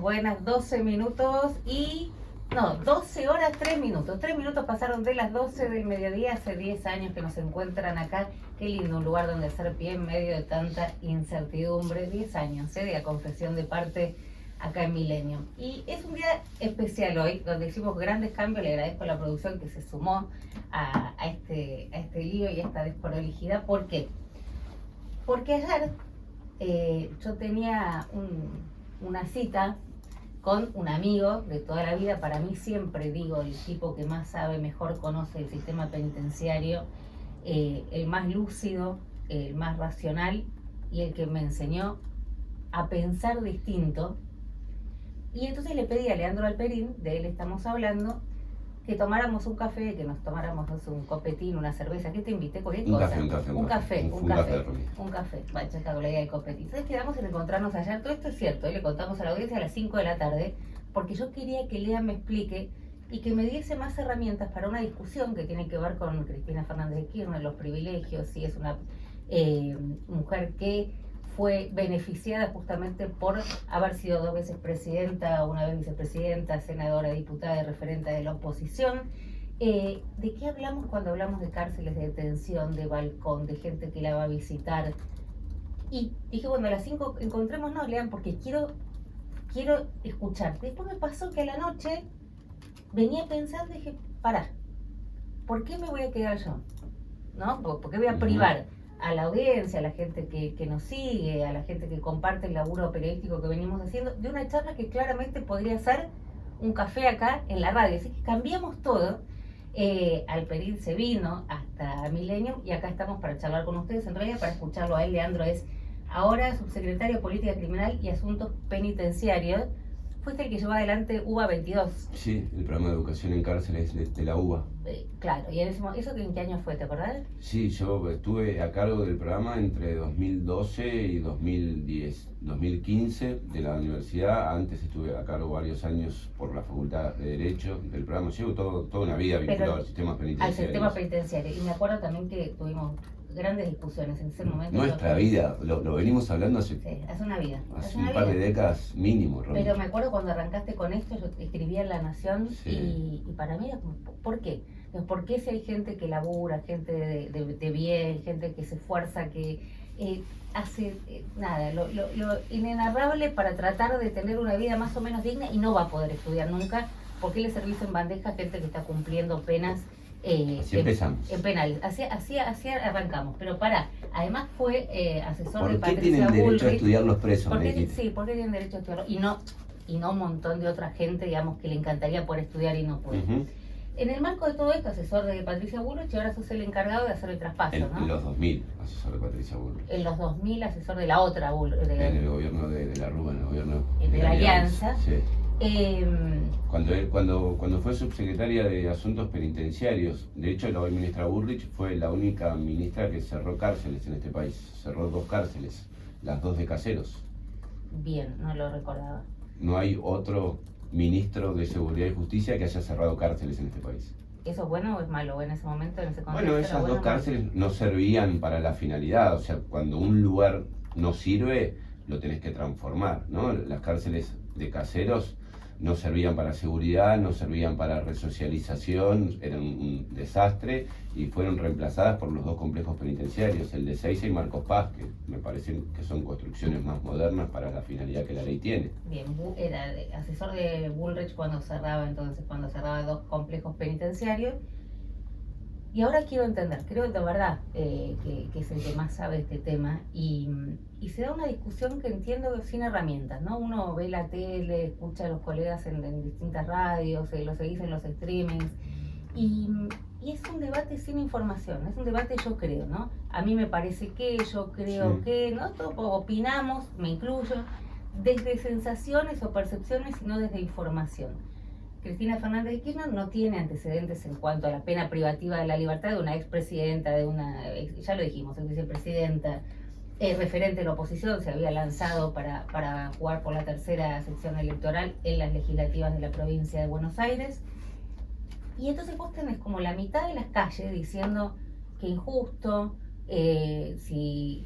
Buenas. 12 minutos y... No, 12 horas, 3 minutos. 3 minutos pasaron de las 12 del mediodía, hace 10 años que nos encuentran acá. Qué lindo un lugar donde hacer pie en medio de tanta incertidumbre. 10 años, de la confesión de parte acá en Millennium. Y es un día especial hoy, donde hicimos grandes cambios. Le agradezco a la producción que se sumó a este lío y a esta desprolijidad. ¿Por qué? Porque ayer yo tenía una cita con un amigo de toda la vida, para mí siempre digo, el tipo que más sabe, mejor conoce el sistema penitenciario, el más lúcido, el más racional y el que me enseñó a pensar distinto. Y entonces le pedí a Leandro Alperín, de él estamos hablando, que tomáramos un café, que nos tomáramos un copetín, una cerveza, que te invité cualquier cosa. Un café. Vaya, ya cago la idea del copetín. Entonces quedamos en encontrarnos ayer, todo esto es cierto, le contamos a la audiencia a las 5 de la tarde, porque yo quería que Lea me explique y que me diese más herramientas para una discusión que tiene que ver con Cristina Fernández de Kirchner, los privilegios, si es una mujer que fue beneficiada justamente por haber sido 2 veces presidenta, una vez vicepresidenta, senadora, diputada y referente de la oposición. ¿De qué hablamos cuando hablamos de cárceles de detención, de balcón, de gente que la va a visitar? Y dije, bueno, a las 5 encontrémonos, Lean, porque quiero escucharte. Después me pasó que a la noche venía pensando, dije, pará, ¿por qué me voy a quedar yo? ¿No? ¿Por qué voy a privar a la audiencia, a la gente que nos sigue, a la gente que comparte el laburo periodístico que venimos haciendo, de una charla que claramente podría ser un café acá en la radio? Así que cambiamos todo. Alperín se vino hasta Millennium y acá estamos para charlar con ustedes, en realidad para escucharlo a él. Leandro es ahora subsecretario de Política Criminal y Asuntos Penitenciarios. Fuiste el que llevó adelante UBA 22. Sí, el programa de educación en cárceles de la UBA. Claro, y ¿eso en qué año fue, te acordás? Sí, yo estuve a cargo del programa entre 2012 y 2015 de la universidad. Antes estuve a cargo varios años por la Facultad de Derecho del programa. Llevo toda una vida vinculado al sistema penitenciario. Al sistema penitenciario. Y me acuerdo también que tuvimos grandes discusiones en ese momento. Nuestra vida, lo venimos hablando hace una vida. Hace un par de décadas mínimo, Ron. Pero me acuerdo cuando arrancaste con esto, yo escribía en La Nación, y para mí era como, ¿por qué? ¿Por qué si hay gente que labura, gente de bien, gente que se esfuerza, que hace lo inenarrable para tratar de tener una vida más o menos digna y no va a poder estudiar nunca? ¿Por qué le servís en bandeja a gente que está cumpliendo penas? Así empezamos. En penales, así arrancamos. Pero además fue asesor de Patricia Bullrich. ¿Por qué tienen derecho a estudiar los presos? ¿Por qué tienen derecho a estudiarlo? Y no un montón de otra gente, digamos, que le encantaría poder estudiar y no puede. En el marco de todo esto, asesor de Patricia Bullrich, y ahora sos el encargado de hacer el traspaso, ¿no? En los 2000, asesor de Patricia Bullrich. En los 2000, asesor de la otra Bullrich. En el gobierno de la Rúa, en el gobierno de la Alianza. Sí. Cuando fue subsecretaria de Asuntos Penitenciarios, de hecho la hoy ministra Bullrich fue la única ministra que cerró cárceles en este país. Cerró 2 cárceles, las 2 de Caseros. Bien, no lo recordaba. No hay otro ministro de Seguridad y Justicia que haya cerrado cárceles en este país. ¿Eso es bueno o es malo en ese momento, en ese contexto? Bueno, esas 2 cárceles no servían para la finalidad. O sea, cuando un lugar no sirve, lo tenés que transformar, ¿no? Las cárceles de Caseros no servían para seguridad, no servían para resocialización, eran un desastre y fueron reemplazadas por los 2 complejos penitenciarios, el de Ezeiza y Marcos Paz, que me parecen que son construcciones más modernas para la finalidad que la ley tiene. Bien, era asesor de Bullrich cuando cerraba 2 complejos penitenciarios. Y ahora quiero entender, creo de verdad que es el que más sabe este tema, y se da una discusión que entiendo sin herramientas, ¿no? Uno ve la tele, escucha a los colegas en distintas radios, lo seguís en los streamings, y es un debate sin información, es un debate yo creo, ¿no? A mí me parece que, yo creo que, ¿no? Todos opinamos, me incluyo, desde sensaciones o percepciones y no desde información. Cristina Fernández de Kirchner no tiene antecedentes en cuanto a la pena privativa de la libertad de una expresidenta, ya lo dijimos, vicepresidenta, referente de la oposición, se había lanzado para jugar por la 3ª sección electoral en las legislativas de la provincia de Buenos Aires. Y entonces vos tenés como la mitad de las calles diciendo que injusto, si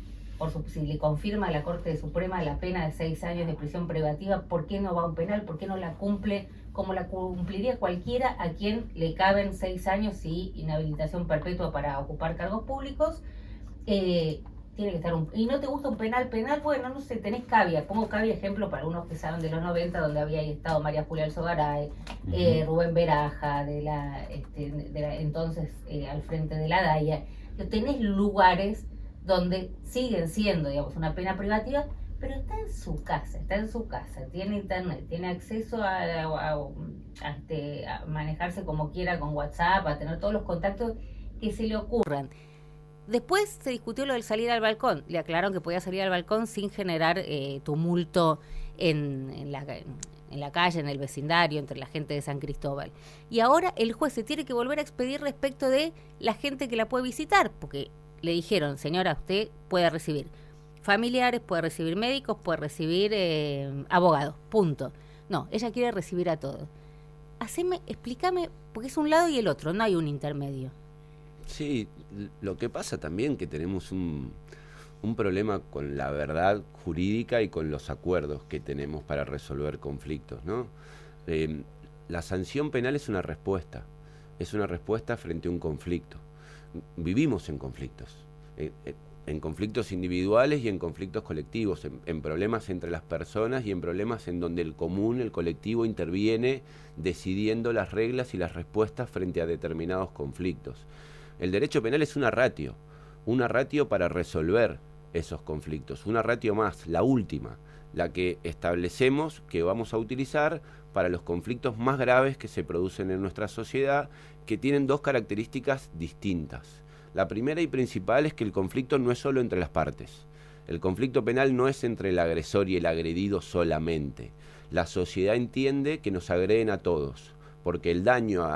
si le confirma a la Corte Suprema la pena de 6 años de prisión preventiva, ¿por qué no va a un penal? ¿Por qué no la cumple como la cumpliría cualquiera a quien le caben 6 años y inhabilitación perpetua para ocupar cargos públicos? Tiene que estar y no te gusta un penal, bueno, no sé, tenés Cavia, pongo Cavia ejemplo para algunos que saben de los 90, donde había estado María Julia Alzogaray, Rubén Beraja, de la entonces al frente de la DAIA. Tenés lugares donde siguen siendo, digamos, una pena privativa, pero está en su casa, tiene internet, tiene acceso a manejarse como quiera con WhatsApp, a tener todos los contactos que se le ocurran. Después se discutió lo del salir al balcón. Le aclararon que podía salir al balcón sin generar tumulto en la calle, en el vecindario, entre la gente de San Cristóbal. Y ahora el juez se tiene que volver a expedir respecto de la gente que la puede visitar, porque le dijeron, señora, usted puede recibir familiares, puede recibir médicos, puede recibir abogados, punto. No, ella quiere recibir a todos. Explícame, porque es un lado y el otro, no hay un intermedio. Sí, lo que pasa también que tenemos un problema con la verdad jurídica y con los acuerdos que tenemos para resolver conflictos, ¿no? La sanción penal es una respuesta frente a un conflicto. Vivimos en conflictos, en conflictos individuales y en conflictos colectivos, en problemas entre las personas y en problemas en donde el común, el colectivo interviene decidiendo las reglas y las respuestas frente a determinados conflictos. El derecho penal es una ratio para resolver esos conflictos, una ratio más, la última, la que establecemos que vamos a utilizar para los conflictos más graves que se producen en nuestra sociedad, que tienen dos características distintas. La primera y principal es que el conflicto no es solo entre las partes. El conflicto penal no es entre el agresor y el agredido solamente. La sociedad entiende que nos agreden a todos, porque el daño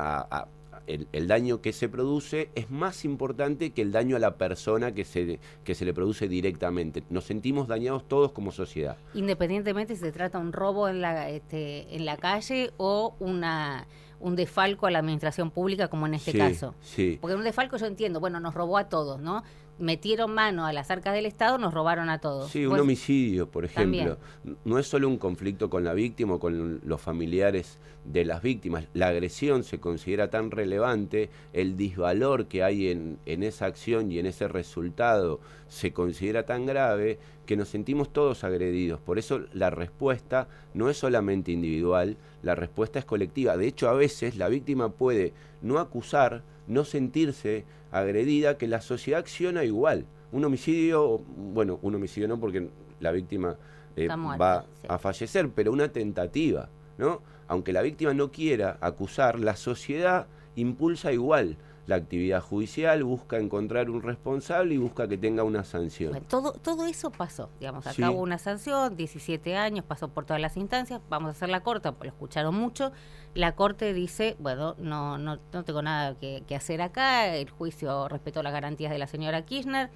el daño que se produce es más importante que el daño a la persona que se le produce directamente. Nos sentimos dañados todos como sociedad. Independientemente si se trata de un robo en la calle o un desfalco a la administración pública, como en este caso. Sí. Porque un desfalco yo entiendo, bueno, nos robó a todos, ¿no? Metieron mano a las arcas del Estado, nos robaron a todos. Sí, un homicidio, por ejemplo. También. No es solo un conflicto con la víctima o con los familiares de las víctimas. La agresión se considera tan relevante, el disvalor que hay en esa acción y en ese resultado se considera tan grave que nos sentimos todos agredidos. Por eso la respuesta no es solamente individual, la respuesta es colectiva. De hecho, a veces la víctima puede no acusar, no sentirse agredida, que la sociedad acciona igual. Un homicidio no, porque la víctima va a fallecer, pero una tentativa, ¿no? Aunque la víctima no quiera acusar, la sociedad impulsa igual la actividad judicial, busca encontrar un responsable y busca que tenga una sanción. Bueno, todo eso pasó, digamos, acá hubo una sanción, 17 años, pasó por todas las instancias, vamos a hacer la corta, porque lo escucharon mucho. La Corte dice, bueno, no tengo nada que hacer acá, el juicio respetó las garantías de la señora Kirchner.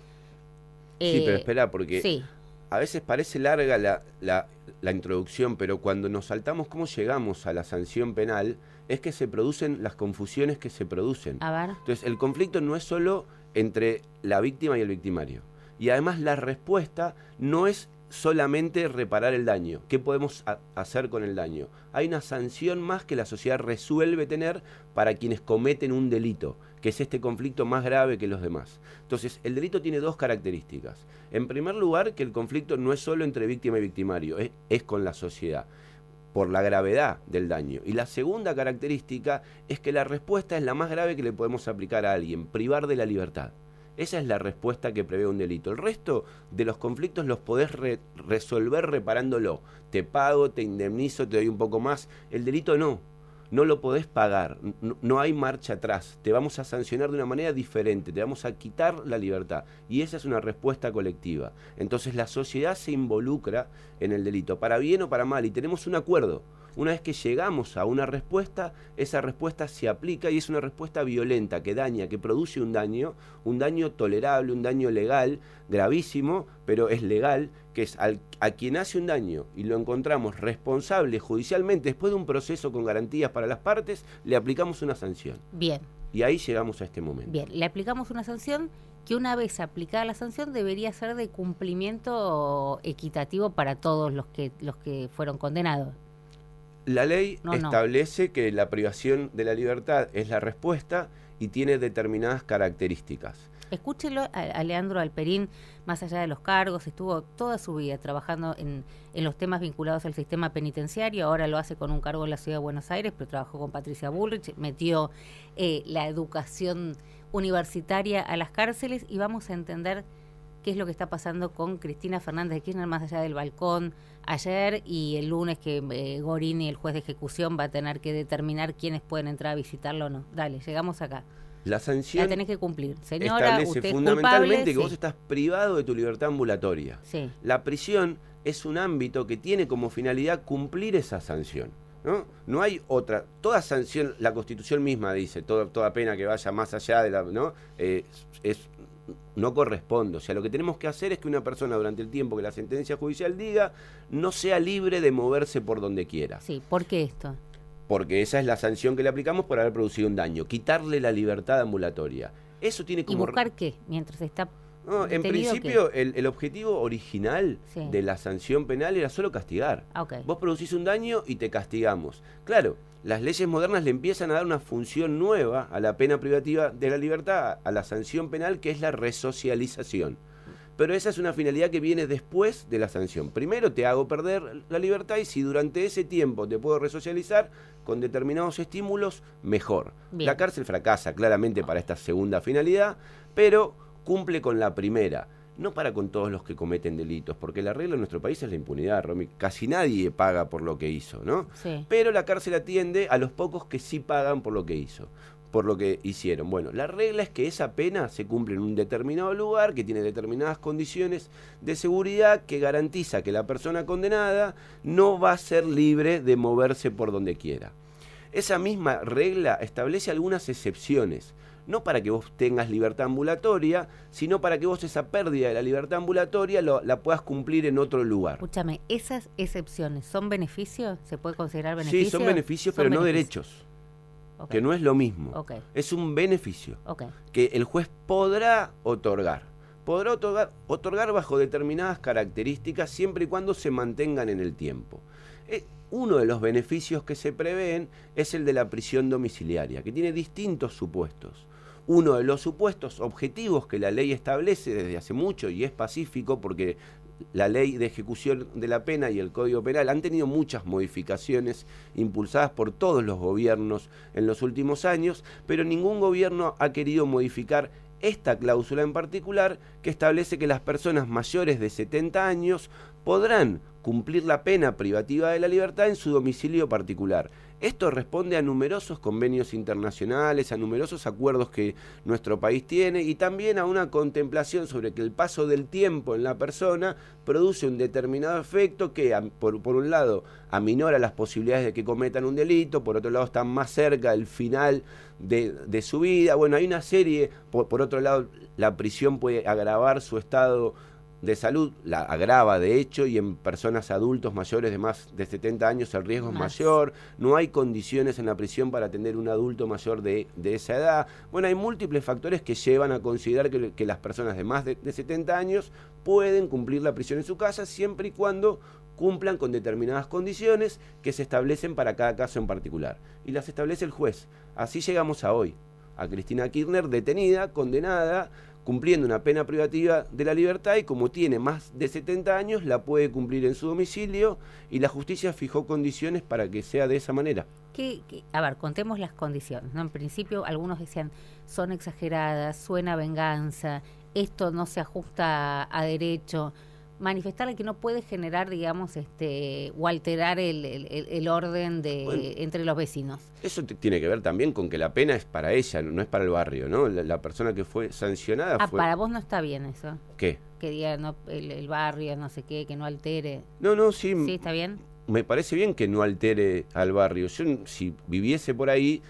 Sí, pero espera, porque a veces parece larga la introducción, pero cuando nos saltamos cómo llegamos a la sanción penal, es que se producen las confusiones que se producen. A ver. Entonces, el conflicto no es solo entre la víctima y el victimario. Y además la respuesta no es solamente reparar el daño. ¿Qué podemos hacer con el daño? Hay una sanción más que la sociedad resuelve tener para quienes cometen un delito, que es este conflicto más grave que los demás. Entonces, el delito tiene dos características. En primer lugar, que el conflicto no es solo entre víctima y victimario, es con la sociedad, por la gravedad del daño. Y la segunda característica es que la respuesta es la más grave que le podemos aplicar a alguien, privar de la libertad. Esa es la respuesta que prevé un delito. El resto de los conflictos los podés resolver reparándolo. Te pago, te indemnizo, te doy un poco más. El delito no lo podés pagar, no hay marcha atrás, te vamos a sancionar de una manera diferente, te vamos a quitar la libertad, y esa es una respuesta colectiva. Entonces la sociedad se involucra en el delito, para bien o para mal, y tenemos un acuerdo. Una vez que llegamos a una respuesta, esa respuesta se aplica y es una respuesta violenta, que daña, que produce un daño tolerable, un daño legal, gravísimo, pero es legal, que es a quien hace un daño y lo encontramos responsable judicialmente, después de un proceso con garantías para las partes, le aplicamos una sanción. Bien, Y ahí llegamos a este momento. Bien, le aplicamos una sanción que una vez aplicada la sanción debería ser de cumplimiento equitativo para todos los que fueron condenados. La ley establece que la privación de la libertad es la respuesta y tiene determinadas características. Escúchelo a Leandro Alperín, más allá de los cargos, estuvo toda su vida trabajando en los temas vinculados al sistema penitenciario, ahora lo hace con un cargo en la Ciudad de Buenos Aires, pero trabajó con Patricia Bullrich, metió la educación universitaria a las cárceles y vamos a entender qué es lo que está pasando con Cristina Fernández de Kirchner más allá del balcón ayer y el lunes que Gorini, el juez de ejecución, va a tener que determinar quiénes pueden entrar a visitarlo o no. Dale, llegamos acá. La sanción la tenés que cumplir. Señora, establece usted fundamentalmente culpable, que vos estás privado de tu libertad ambulatoria. Sí. La prisión es un ámbito que tiene como finalidad cumplir esa sanción. No hay otra. Toda sanción, la Constitución misma dice, toda pena que vaya más allá de la... no corresponde. O sea, lo que tenemos que hacer es que una persona durante el tiempo que la sentencia judicial diga no sea libre de moverse por donde quiera. Sí, ¿por qué esto? Porque esa es la sanción que le aplicamos por haber producido un daño, quitarle la libertad ambulatoria. Eso tiene como... ¿Y buscar qué? Mientras está... No, en principio el objetivo original de la sanción penal era solo castigar. Okay. Vos producís un daño y te castigamos. Claro, las leyes modernas le empiezan a dar una función nueva a la pena privativa de la libertad, a la sanción penal, que es la resocialización. Pero esa es una finalidad que viene después de la sanción. Primero te hago perder la libertad y si durante ese tiempo te puedo resocializar con determinados estímulos, mejor. Bien. La cárcel fracasa claramente para esta segunda finalidad, pero cumple con la primera. No para con todos los que cometen delitos, porque la regla en nuestro país es la impunidad, Romy. Casi nadie paga por lo que hizo, ¿no? Sí. Pero la cárcel atiende a los pocos que sí pagan por lo que hizo. Por lo que hicieron. Bueno, la regla es que esa pena se cumple en un determinado lugar, que tiene determinadas condiciones de seguridad, que garantiza que la persona condenada no va a ser libre de moverse por donde quiera. Esa misma regla establece algunas excepciones, no para que vos tengas libertad ambulatoria, sino para que vos esa pérdida de la libertad ambulatoria la puedas cumplir en otro lugar. Escúchame, ¿esas excepciones son beneficios? ¿Se puede considerar beneficios? Sí, son beneficios, pero no derechos. Okay. Que no es lo mismo. Okay. Es un beneficio okay. que el juez podrá otorgar. Podrá otorgar bajo determinadas características siempre y cuando se mantengan en el tiempo. Uno de los beneficios que se prevén es el de la prisión domiciliaria, que tiene distintos supuestos. Uno de los supuestos objetivos que la ley establece desde hace mucho y es pacífico porque la ley de ejecución de la pena y el Código Penal han tenido muchas modificaciones impulsadas por todos los gobiernos en los últimos años, pero ningún gobierno ha querido modificar esta cláusula en particular que establece que las personas mayores de 70 años podrán cumplir la pena privativa de la libertad en su domicilio particular. Esto responde a numerosos convenios internacionales, a numerosos acuerdos que nuestro país tiene y también a una contemplación sobre que el paso del tiempo en la persona produce un determinado efecto que, por un lado, aminora las posibilidades de que cometan un delito, por otro lado, están más cerca del final de su vida. Bueno, hay una serie, por otro lado, la prisión puede agravar su estado de salud, la agrava de hecho, y en personas adultos mayores de más de 70 años el riesgo es mayor, no hay condiciones en la prisión para atender un adulto mayor de esa edad. Bueno, hay múltiples factores que llevan a considerar que las personas de más de 70 años pueden cumplir la prisión en su casa siempre y cuando cumplan con determinadas condiciones que se establecen para cada caso en particular. Y las establece el juez. Así llegamos a hoy, a Cristina Kirchner detenida, condenada, cumpliendo una pena privativa de la libertad y como tiene más de 70 años la puede cumplir en su domicilio y la justicia fijó condiciones para que sea de esa manera. A ver, contemos las condiciones, ¿no? En principio algunos decían son exageradas, suena a venganza, esto no se ajusta a derecho. Manifestarle que no puede generar, digamos, o alterar el orden entre los vecinos. Eso tiene que ver también con que la pena es para ella, no es para el barrio, ¿no? La persona que fue sancionada fue... para vos no está bien eso. ¿Qué? Que diga no, el barrio, no sé qué, que no altere. No, sí. ¿Sí, está bien? Me parece bien que no altere al barrio. Yo, si viviese por ahí,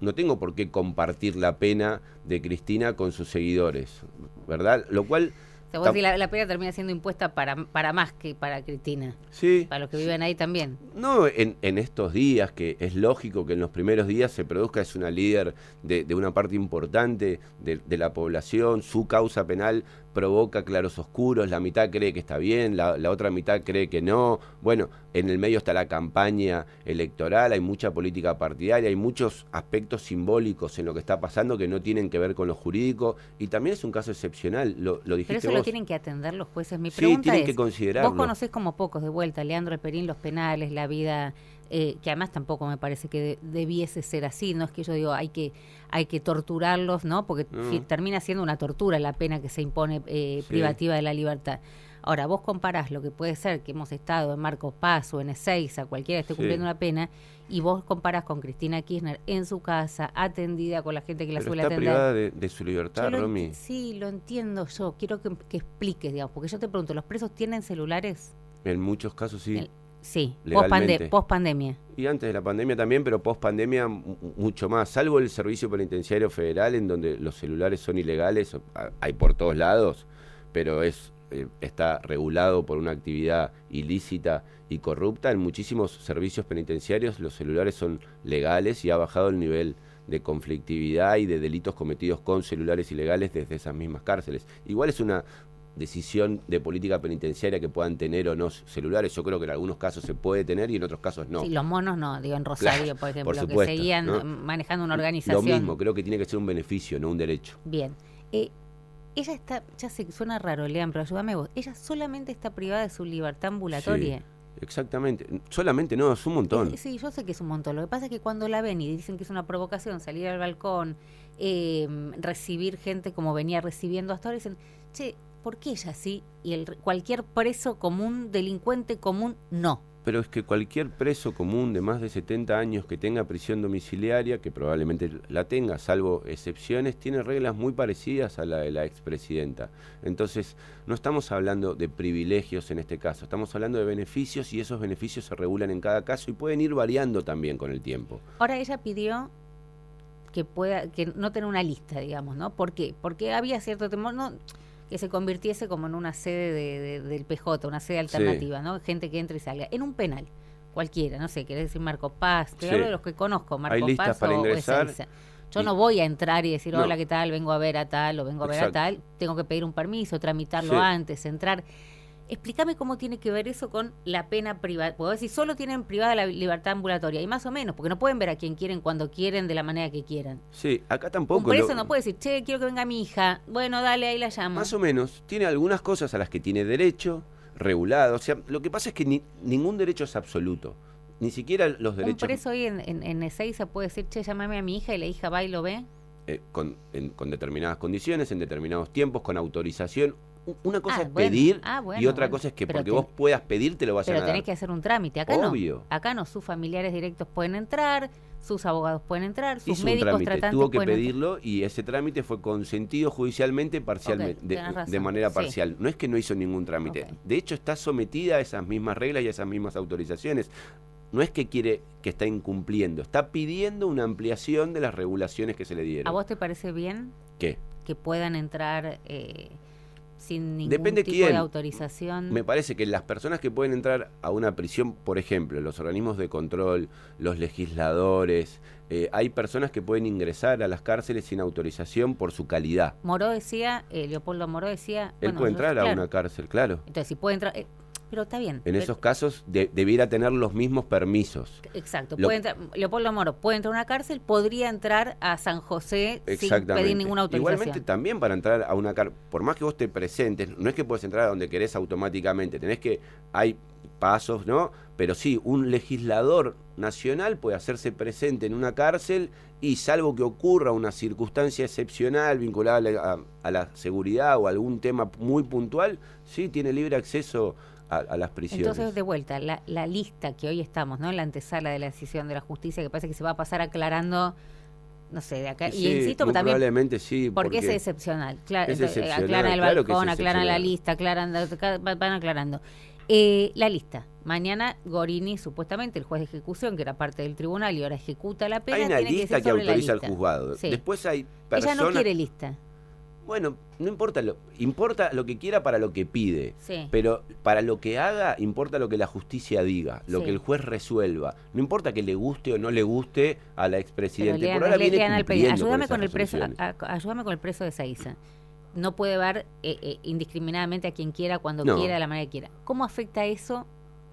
no tengo por qué compartir la pena de Cristina con sus seguidores, ¿verdad? Lo cual... O sea, vos decís, la pena termina siendo impuesta para más que para Cristina. Sí. Para los que viven ahí también. No, en estos días, que es lógico que en los primeros días se produzca, es una líder de una parte importante de la población, su causa penal provoca clarososcuros, la mitad cree que está bien, la otra mitad cree que no. Bueno, en el medio está la campaña electoral, hay mucha política partidaria, hay muchos aspectos simbólicos en lo que está pasando que no tienen que ver con lo jurídico, y también es un caso excepcional, lo dijiste Pero eso vos. lo tienen que atender los jueces. Mi Sí, pregunta tienen es, que considerarlo. vos conocés como pocos de vuelta, Leandro Alperín, los penales, la vida, que además tampoco me parece que debiese ser así, no es que yo digo hay que torturarlos, ¿no? Porque termina siendo una tortura la pena que se impone privativa de la libertad. Ahora, vos comparás lo que puede ser que hemos estado en Marcos Paz o en Ezeiza, cualquiera esté cumpliendo una pena, y vos comparás con Cristina Kirchner en su casa, atendida con la gente que la suele atender. Pero está privada de su libertad, Romy. Sí, lo entiendo yo. Quiero que expliques, digamos, porque yo te pregunto, ¿los presos tienen celulares? En muchos casos sí. Sí, legalmente. Post pandemia. Y antes de la pandemia también, pero post pandemia mucho más. Salvo el Servicio Penitenciario Federal, en donde los celulares son ilegales, hay por todos lados, pero está regulado por una actividad ilícita y corrupta. En muchísimos servicios penitenciarios los celulares son legales y ha bajado el nivel de conflictividad y de delitos cometidos con celulares ilegales desde esas mismas cárceles. Igual es una decisión de política penitenciaria que puedan tener o no celulares. Yo creo que en algunos casos se puede tener y en otros casos no. Sí, los monos no, digo en Rosario, claro, por ejemplo, por supuesto, que seguían, ¿no?, manejando una organización. Lo mismo, creo que tiene que ser un beneficio, no un derecho. Bien. Ella está, ya sé que suena raro, Lean, pero ayúdame vos, ella solamente está privada de su libertad ambulatoria. Sí, exactamente, solamente no, es un montón. Sí, yo sé que es un montón. Lo que pasa es que cuando la ven y dicen que es una provocación salir al balcón, recibir gente como venía recibiendo hasta ahora, dicen, che, ¿por qué ella sí y cualquier preso común, delincuente común, no? Pero es que cualquier preso común de más de 70 años que tenga prisión domiciliaria, que probablemente la tenga, salvo excepciones, tiene reglas muy parecidas a la de la expresidenta. Entonces, no estamos hablando de privilegios en este caso, estamos hablando de beneficios, y esos beneficios se regulan en cada caso y pueden ir variando también con el tiempo. Ahora, ella pidió que no tener una lista, digamos, ¿no? ¿Por qué? Porque había cierto temor, ¿no?, que se convirtiese como en una sede del PJ, una sede alternativa, sí, ¿no? Gente que entre y salga. En un penal, cualquiera, no sé, querés decir Marcos Paz, te hablo de los que conozco, Marcos Paz para ingresar, o Ezeiza. Yo no voy a entrar y decir, hola, ¿qué tal? Vengo a ver a tal o vengo a ver a tal. Tengo que pedir un permiso, tramitarlo antes, entrar. Explícame cómo tiene que ver eso con la pena privada. Puedo decir, solo tienen privada la libertad ambulatoria, y más o menos, porque no pueden ver a quien quieren, cuando quieren, de la manera que quieran. Sí, acá tampoco. Un preso no puede decir, che, quiero que venga mi hija. Bueno, dale, ahí la llamo. Más o menos, tiene algunas cosas a las que tiene derecho, regulado. O sea, lo que pasa es que ningún derecho es absoluto. Ni siquiera los derechos. Un preso hoy en Ezeiza puede decir, che, llámame a mi hija, y la hija va y lo ve. Con determinadas condiciones, en determinados tiempos, con autorización. Una cosa es pedir y otra cosa es que porque vos puedas pedir te lo vayan a dar. Pero tenés que hacer un trámite. Acá Obvio. No. Acá no. Sus familiares directos pueden entrar, sus abogados pueden entrar, sus médicos tratantes tuvo que pedirlo y ese trámite fue consentido judicialmente parcialmente, de manera parcial. No es que no hizo ningún trámite. De hecho, está sometida a esas mismas reglas y a esas mismas autorizaciones. No es que quiere que está incumpliendo, está pidiendo una ampliación de las regulaciones que se le dieron. ¿A vos te parece bien? ¿Qué? Que puedan entrar sin ningún Depende tipo quién. De autorización. Me parece que las personas que pueden entrar a una prisión, por ejemplo, los organismos de control, los legisladores, hay personas que pueden ingresar a las cárceles sin autorización por su calidad. Moró decía, Leopoldo Moró decía... Él puede entrar a una cárcel, claro. Entonces, si puede entrar... pero está bien. En esos casos debiera tener los mismos permisos. Exacto. Leopoldo Moro puede entrar a una cárcel, podría entrar a San José sin pedir ninguna autorización. Igualmente también para entrar a una cárcel, por más que vos te presentes, no es que puedes entrar a donde querés automáticamente, hay pasos, ¿no? Pero sí, un legislador nacional puede hacerse presente en una cárcel y salvo que ocurra una circunstancia excepcional vinculada a la seguridad o algún tema muy puntual, sí, tiene libre acceso a las prisiones. Entonces, de vuelta, la lista que hoy estamos, ¿no?, en la antesala de la decisión de la justicia, que parece que se va a pasar aclarando, no sé, de acá. Sí, y insisto, también probablemente sí. Porque es excepcional. Es excepcional, aclaran el claro balcón, aclaran la lista, van aclarando. La lista. Mañana Gorini, supuestamente, el juez de ejecución, que era parte del tribunal y ahora ejecuta la pena, hay una tiene lista que autoriza al juzgado. Sí. Después hay personas... Ella no quiere lista. Bueno, no importa importa lo que quiera para lo que pide, Sí. pero para lo que haga importa lo que la justicia diga, lo Sí. que el juez resuelva. No importa que le guste o no le guste a la Pero expresidente. Por ahora viene lean al cumpliendo ayúdame con con el esas preso, resoluciones. ayúdame con el preso de Seiza. No puede ver indiscriminadamente a quien quiera, cuando No. quiera, de la manera que quiera. ¿Cómo afecta eso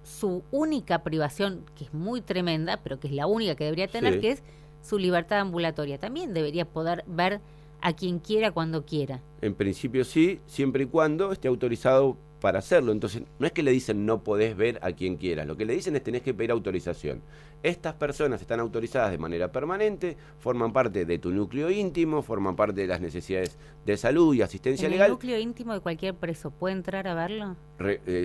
su única privación, que es muy tremenda, pero que es la única que debería tener, Sí. que es su libertad ambulatoria? También debería poder ver a quien quiera, cuando quiera. En principio sí, siempre y cuando esté autorizado para hacerlo. Entonces, no es que le dicen no podés ver a quien quieras, lo que le dicen es tenés que pedir autorización. Estas personas están autorizadas de manera permanente, forman parte de tu núcleo íntimo, forman parte de las necesidades de salud y asistencia ¿En el legal. núcleo íntimo de cualquier preso puede entrar a verlo?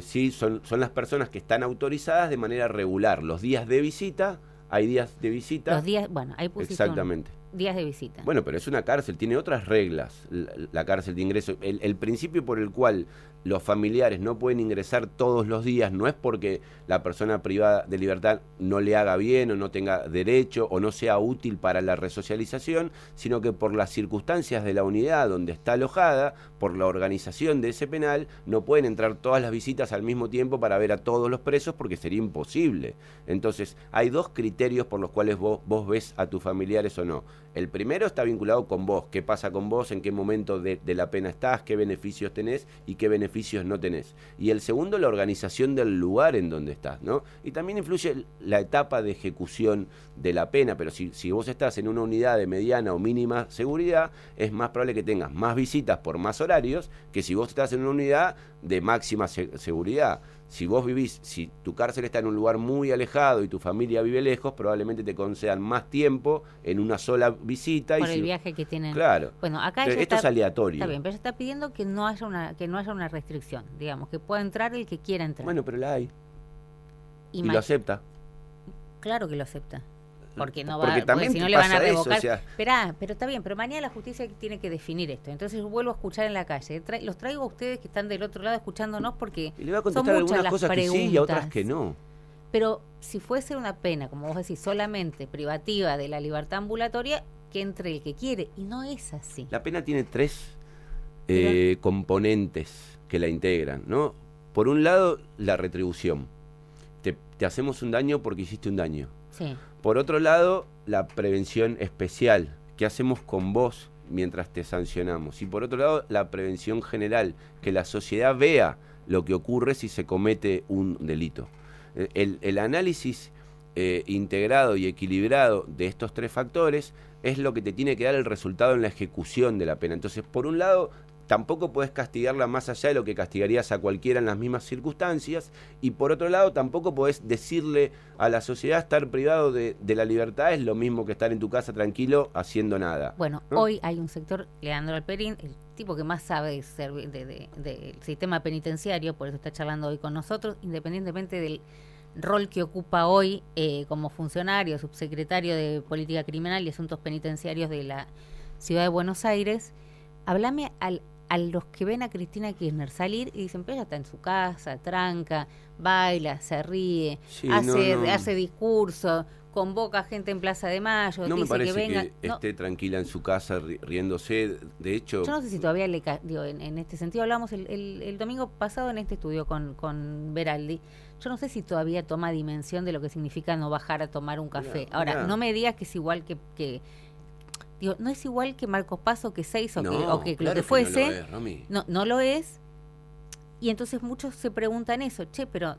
Sí, son las personas que están autorizadas de manera regular. Los días de visita, hay días de visita. Los días, bueno, ahí pusiste Exactamente. días de visita. Bueno, pero es una cárcel, tiene otras reglas, la cárcel de ingreso. El principio por el cual los familiares no pueden ingresar todos los días no es porque la persona privada de libertad no le haga bien o no tenga derecho o no sea útil para la resocialización, sino que por las circunstancias de la unidad donde está alojada, por la organización de ese penal, no pueden entrar todas las visitas al mismo tiempo para ver a todos los presos porque sería imposible. Entonces, hay dos criterios por los cuales vos ves a tus familiares o no. El primero está vinculado con vos, qué pasa con vos, en qué momento de la pena estás, qué beneficios tenés y qué beneficios no tenés. Y el segundo, la organización del lugar en donde estás, ¿no? Y también influye la etapa de ejecución de la pena, pero si vos estás en una unidad de mediana o mínima seguridad, es más probable que tengas más visitas por más horarios que si vos estás en una unidad de máxima seguridad. Si vos vivís, si tu cárcel está en un lugar muy alejado y tu familia vive lejos, probablemente te concedan más tiempo en una sola visita. Por y el viaje que tienen. Claro. Bueno, acá Esto está, es aleatorio. Está bien, pero está pidiendo que no haya una restricción, digamos, que pueda entrar el que quiera entrar. Bueno, pero la hay. Y ma- lo acepta. Claro que lo acepta. Porque no Porque va, también porque si no te le van a pasa eso, revocar. o sea. Esperá, pero está bien, pero mañana la justicia tiene que definir esto. Entonces yo vuelvo a escuchar en la calle. Los traigo a ustedes que están del otro lado escuchándonos porque Y le va a son contestar muchas algunas las cosas que preguntas. sí y a otras que no. Pero si fuese una pena, como vos decís, solamente privativa de la libertad ambulatoria, que entre el que quiere. Y no es así. La pena tiene tres componentes que la integran, ¿no? Por un lado, la retribución. Te hacemos un daño porque hiciste un daño. Sí. Por otro lado, la prevención especial. ¿Qué hacemos con vos mientras te sancionamos? Y por otro lado, la prevención general. Que la sociedad vea lo que ocurre si se comete un delito. El análisis integrado y equilibrado de estos tres factores es lo que te tiene que dar el resultado en la ejecución de la pena. Entonces, por un lado, tampoco podés castigarla más allá de lo que castigarías a cualquiera en las mismas circunstancias, y por otro lado tampoco podés decirle a la sociedad estar privado de la libertad es lo mismo que estar en tu casa tranquilo haciendo nada. Bueno, ¿no? hoy hay un sector, Leandro Alperín, el tipo que más sabe del sistema penitenciario, por eso está charlando hoy con nosotros, independientemente del rol que ocupa hoy como funcionario, subsecretario de Política Criminal y Asuntos Penitenciarios de la Ciudad de Buenos Aires. Háblame a los que ven a Cristina Kirchner salir y dicen, pero ella está en su casa, tranca, baila, se ríe, Sí, hace discurso, convoca gente en Plaza de Mayo, No me dice parece que venga. que esté tranquila en su casa riéndose. De hecho, Yo no sé si todavía en este sentido hablamos el domingo pasado en este estudio con Beraldi. Yo no sé si todavía toma dimensión de lo que significa no bajar a tomar un café. Ahora, no me digas que es igual que digo, no es igual que Marcos Paz o que Seiza o que claro lo que fuese. no lo es, Romy. No lo es. Y entonces muchos se preguntan eso, pero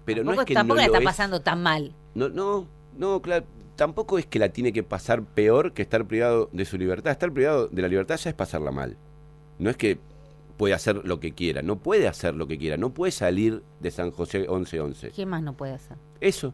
Pero tampoco, no es que tampoco no la lo está es. pasando tan mal. No, claro, tampoco es que la tiene que pasar peor que estar privado de su libertad. Estar privado de la libertad ya es pasarla mal. No es que puede hacer lo que quiera, no puede hacer lo que quiera, no puede salir de San José 1111. ¿Qué más no puede hacer? Esa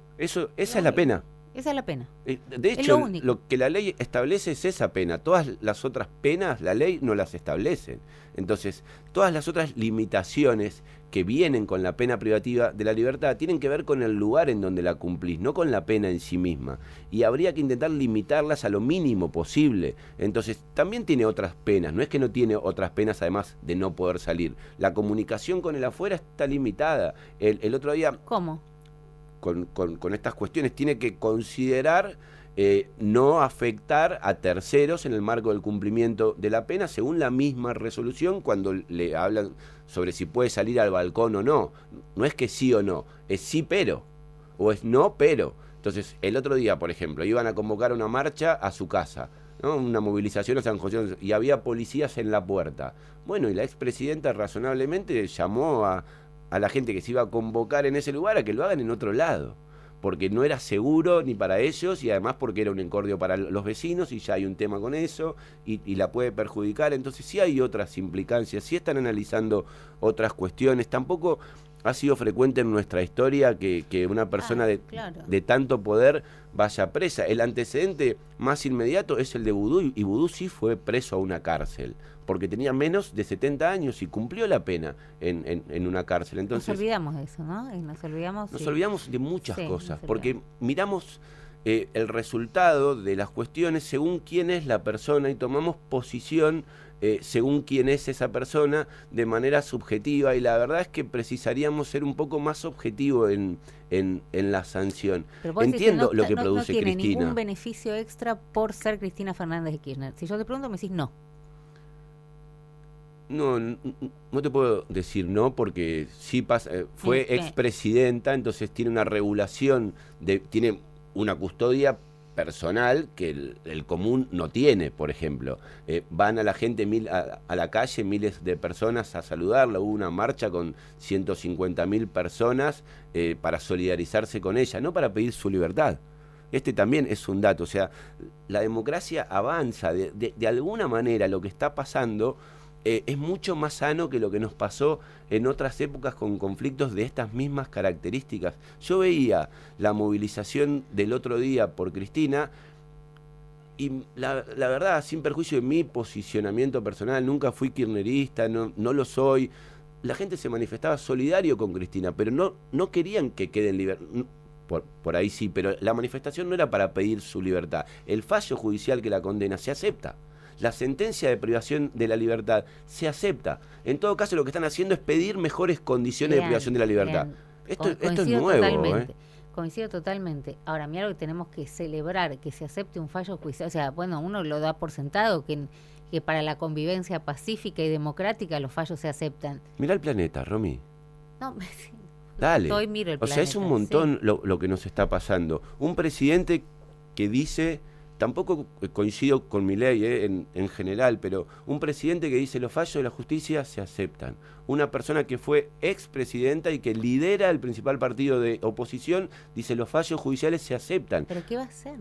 es la pena. Esa es la pena. De Es hecho, lo único. lo que la ley establece es esa pena. Todas las otras penas, la ley no las establece. Entonces, todas las otras limitaciones que vienen con la pena privativa de la libertad tienen que ver con el lugar en donde la cumplís, no con la pena en sí misma. Y habría que intentar limitarlas a lo mínimo posible. Entonces, también tiene otras penas. No es que no tiene otras penas además de no poder salir. La comunicación con el afuera está limitada. El otro día... ¿Cómo? Con estas cuestiones, tiene que considerar no afectar a terceros en el marco del cumplimiento de la pena, según la misma resolución, cuando le hablan sobre si puede salir al balcón o no. No es que sí o no, es sí pero, o es no pero. Entonces, el otro día, por ejemplo, iban a convocar una marcha a su casa, ¿no? Una movilización a San José, y había policías en la puerta. Bueno, y la expresidenta razonablemente llamó a la gente que se iba a convocar en ese lugar a que lo hagan en otro lado, porque no era seguro ni para ellos, y además porque era un encordio para los vecinos, y ya hay un tema con eso, y la puede perjudicar. Entonces sí hay otras implicancias, sí están analizando otras cuestiones. Tampoco ha sido frecuente en nuestra historia que una persona de tanto poder vaya presa. El antecedente más inmediato es el de Vudú, y Vudú sí fue preso a una cárcel, porque tenía menos de 70 años y cumplió la pena en una cárcel. Entonces, nos olvidamos de eso, ¿no? Y nos olvidamos de muchas cosas, porque miramos el resultado de las cuestiones según quién es la persona y tomamos posición según quién es esa persona de manera subjetiva, y la verdad es que precisaríamos ser un poco más objetivo en la sanción. Entiendo lo que produce Cristina. No tiene ningún beneficio extra por ser Cristina Fernández de Kirchner. Si yo te pregunto, me decís no. No te puedo decir no, porque sí pasa, fue expresidenta, entonces tiene una regulación, tiene una custodia personal que el común no tiene, por ejemplo. Van a la gente, a la calle, miles de personas a saludarla. Hubo una marcha con 150.000 personas para solidarizarse con ella, no para pedir su libertad. Este también es un dato, o sea, la democracia avanza, de alguna manera lo que está pasando es mucho más sano que lo que nos pasó en otras épocas con conflictos de estas mismas características. Yo veía la movilización del otro día por Cristina y la verdad, sin perjuicio de mi posicionamiento personal, nunca fui kirchnerista, no lo soy. La gente se manifestaba solidario con Cristina, pero no querían que quede en libertad. Por ahí sí, pero la manifestación no era para pedir su libertad. El fallo judicial que la condena se acepta. La sentencia de privación de la libertad se acepta. En todo caso, lo que están haciendo es pedir mejores condiciones de privación de la libertad. Esto es nuevo. Totalmente. Coincido totalmente. Ahora, mira lo que tenemos que celebrar, que se acepte un fallo judicial. O sea, bueno, uno lo da por sentado, que para la convivencia pacífica y democrática los fallos se aceptan. Mirá el planeta, Romy. No, dale. Hoy miro el planeta. O sea, es un montón lo que nos está pasando. Un presidente que dice... Tampoco coincido con Milei en general, pero un presidente que dice los fallos de la justicia se aceptan. Una persona que fue expresidenta y que lidera el principal partido de oposición dice los fallos judiciales se aceptan. ¿Pero qué va a hacer?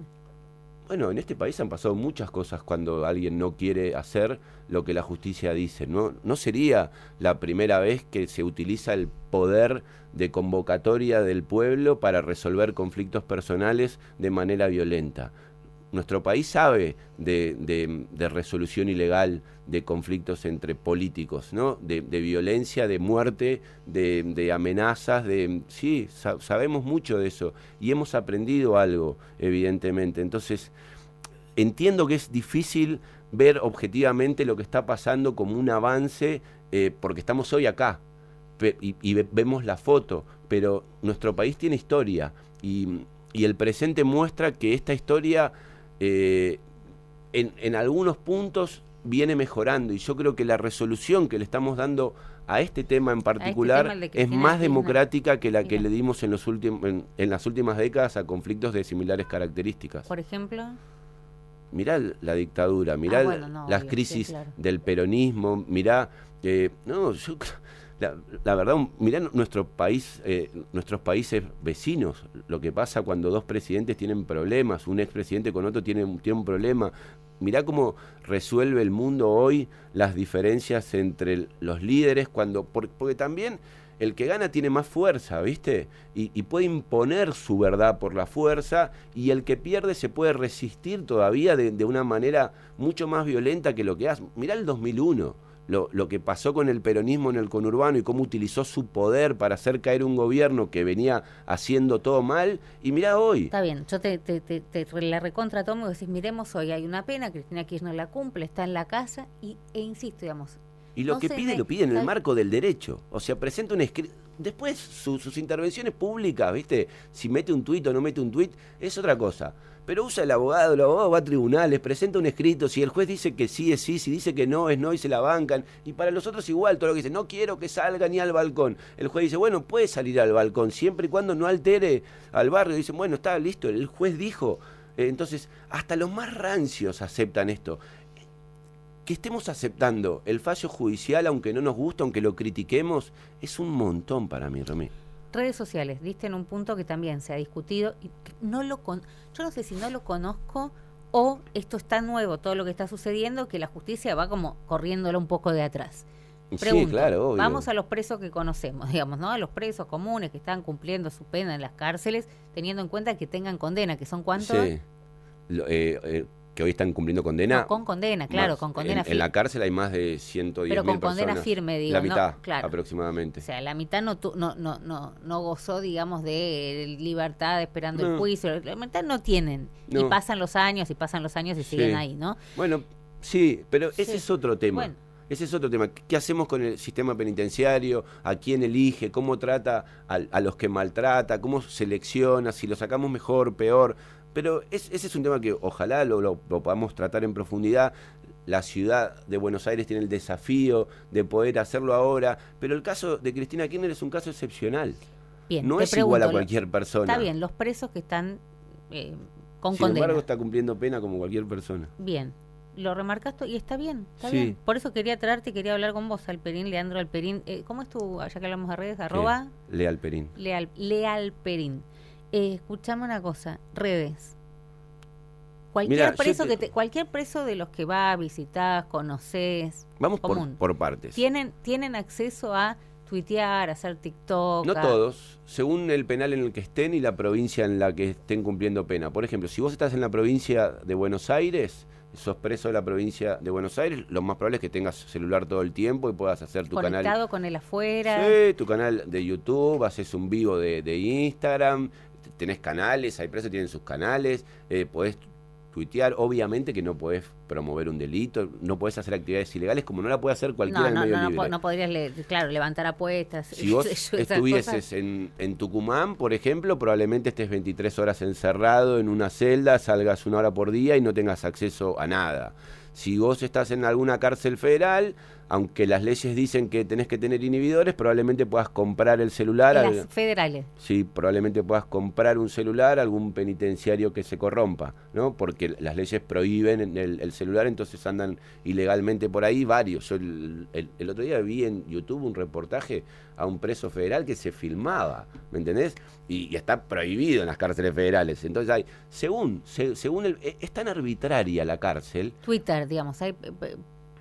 Bueno, en este país han pasado muchas cosas cuando alguien no quiere hacer lo que la justicia dice. No sería la primera vez que se utiliza el poder de convocatoria del pueblo para resolver conflictos personales de manera violenta. Nuestro país sabe de resolución ilegal de conflictos entre políticos, ¿no? De violencia, de muerte, de amenazas, sí, sabemos mucho de eso y hemos aprendido algo, evidentemente. Entonces, entiendo que es difícil ver objetivamente lo que está pasando como un avance, porque estamos hoy acá y vemos la foto, pero nuestro país tiene historia y el presente muestra que esta historia... en algunos puntos viene mejorando, y yo creo que la resolución que le estamos dando a este tema en particular es más democrática que la que le dimos en las últimas décadas a conflictos de similares características. Por ejemplo, mirá la dictadura, mirá las crisis del peronismo, mirá la verdad, mirá nuestros países vecinos, lo que pasa cuando dos presidentes tienen problemas, un expresidente con otro tiene un problema. Mirá cómo resuelve el mundo hoy las diferencias entre los líderes, porque también el que gana tiene más fuerza, ¿viste? Y puede imponer su verdad por la fuerza, y el que pierde se puede resistir todavía de una manera mucho más violenta que lo que hace. Mirá el 2001. Lo que pasó con el peronismo en el conurbano y cómo utilizó su poder para hacer caer un gobierno que venía haciendo todo mal, y mirá hoy. Está bien, yo te la recontra tomo y decís, miremos hoy, hay una pena, Cristina Kirchner la cumple, está en la casa, e insisto, digamos. Y lo que pide, lo pide en el marco del derecho. O sea, presenta después sus intervenciones públicas, ¿viste? Si mete un tuit o no mete un tuit, es otra cosa. Pero usa el abogado va a tribunales, presenta un escrito, si el juez dice que sí es sí, si dice que no es no y se la bancan. Y para los otros igual, todo lo que dice, no quiero que salga ni al balcón. El juez dice, bueno, puede salir al balcón, siempre y cuando no altere al barrio. Dicen, bueno, está listo, el juez dijo. Entonces, hasta los más rancios aceptan esto. Que estemos aceptando el fallo judicial, aunque no nos guste, aunque lo critiquemos, es un montón para mí, Romy. Redes sociales, diste en un punto que también se ha discutido y yo no sé si no lo conozco o esto está nuevo, todo lo que está sucediendo, que la justicia va como corriéndolo un poco de atrás. Pregunto, sí, claro, obvio. Vamos a los presos que conocemos, digamos, ¿no? A los presos comunes que están cumpliendo su pena en las cárceles, teniendo en cuenta que tengan condena, que son ¿cuántos? Sí. Que hoy están cumpliendo condena. No, con condena, claro, con condena firme. En la cárcel hay más de 110.000 personas. Pero con condena firme, digo. La mitad, ¿no? Claro. aproximadamente. O sea, la mitad no gozó, digamos, de libertad esperando el juicio. La mitad no tienen. No. Y pasan los años y siguen ahí, ¿no? Bueno, sí, pero ese es otro tema. Bueno. Ese es otro tema. ¿Qué hacemos con el sistema penitenciario? ¿A quién elige? ¿Cómo trata a los que maltrata? ¿Cómo selecciona? Si lo sacamos mejor, peor. Pero ese es un tema que ojalá lo podamos tratar en profundidad. La ciudad de Buenos Aires tiene el desafío de poder hacerlo ahora, pero el caso de Cristina Kirchner es un caso excepcional. Bien, no es igual a cualquier persona. Está bien, los presos que están con Sin condena. embargo, está cumpliendo pena como cualquier persona. Bien, lo remarcaste y está bien, sí. bien. Por eso quería traerte y quería hablar con vos, Alperín, Leandro Alperín. ¿Cómo es tu, ya que hablamos de redes, @? Lealperín. Lealperín. Escuchame una cosa, redes. Cualquier preso de los que va, visitás, conocés. Vamos por partes. ¿Tienen acceso a tuitear, a hacer TikTok? No todos, según el penal en el que estén y la provincia en la que estén cumpliendo pena. Por ejemplo, si vos estás en la provincia de Buenos Aires, sos preso de la provincia de Buenos Aires, lo más probable es que tengas celular todo el tiempo y puedas hacer tu canal. Conectado con el afuera. Sí, tu canal de YouTube, haces un vivo de Instagram, tenés canales, hay presos que tienen sus canales, podés tuitear, obviamente que no podés promover un delito, no podés hacer actividades ilegales como no la puede hacer cualquiera en el medio libre. No podrías, levantar apuestas. Si vos estuvieses en Tucumán, por ejemplo, probablemente estés 23 horas encerrado en una celda, salgas 1 hora por día y no tengas acceso a nada. Si vos estás en alguna cárcel federal, aunque las leyes dicen que tenés que tener inhibidores, probablemente puedas comprar el celular. Las federales. Sí, probablemente puedas comprar un celular a algún penitenciario que se corrompa, ¿no? Porque las leyes prohíben el celular, entonces andan ilegalmente por ahí varios. Yo el otro día vi en YouTube un reportaje a un preso federal que se filmaba, ¿me entendés? Y está prohibido en las cárceles federales. Entonces hay, según es tan arbitraria la cárcel. Twitter, digamos, hay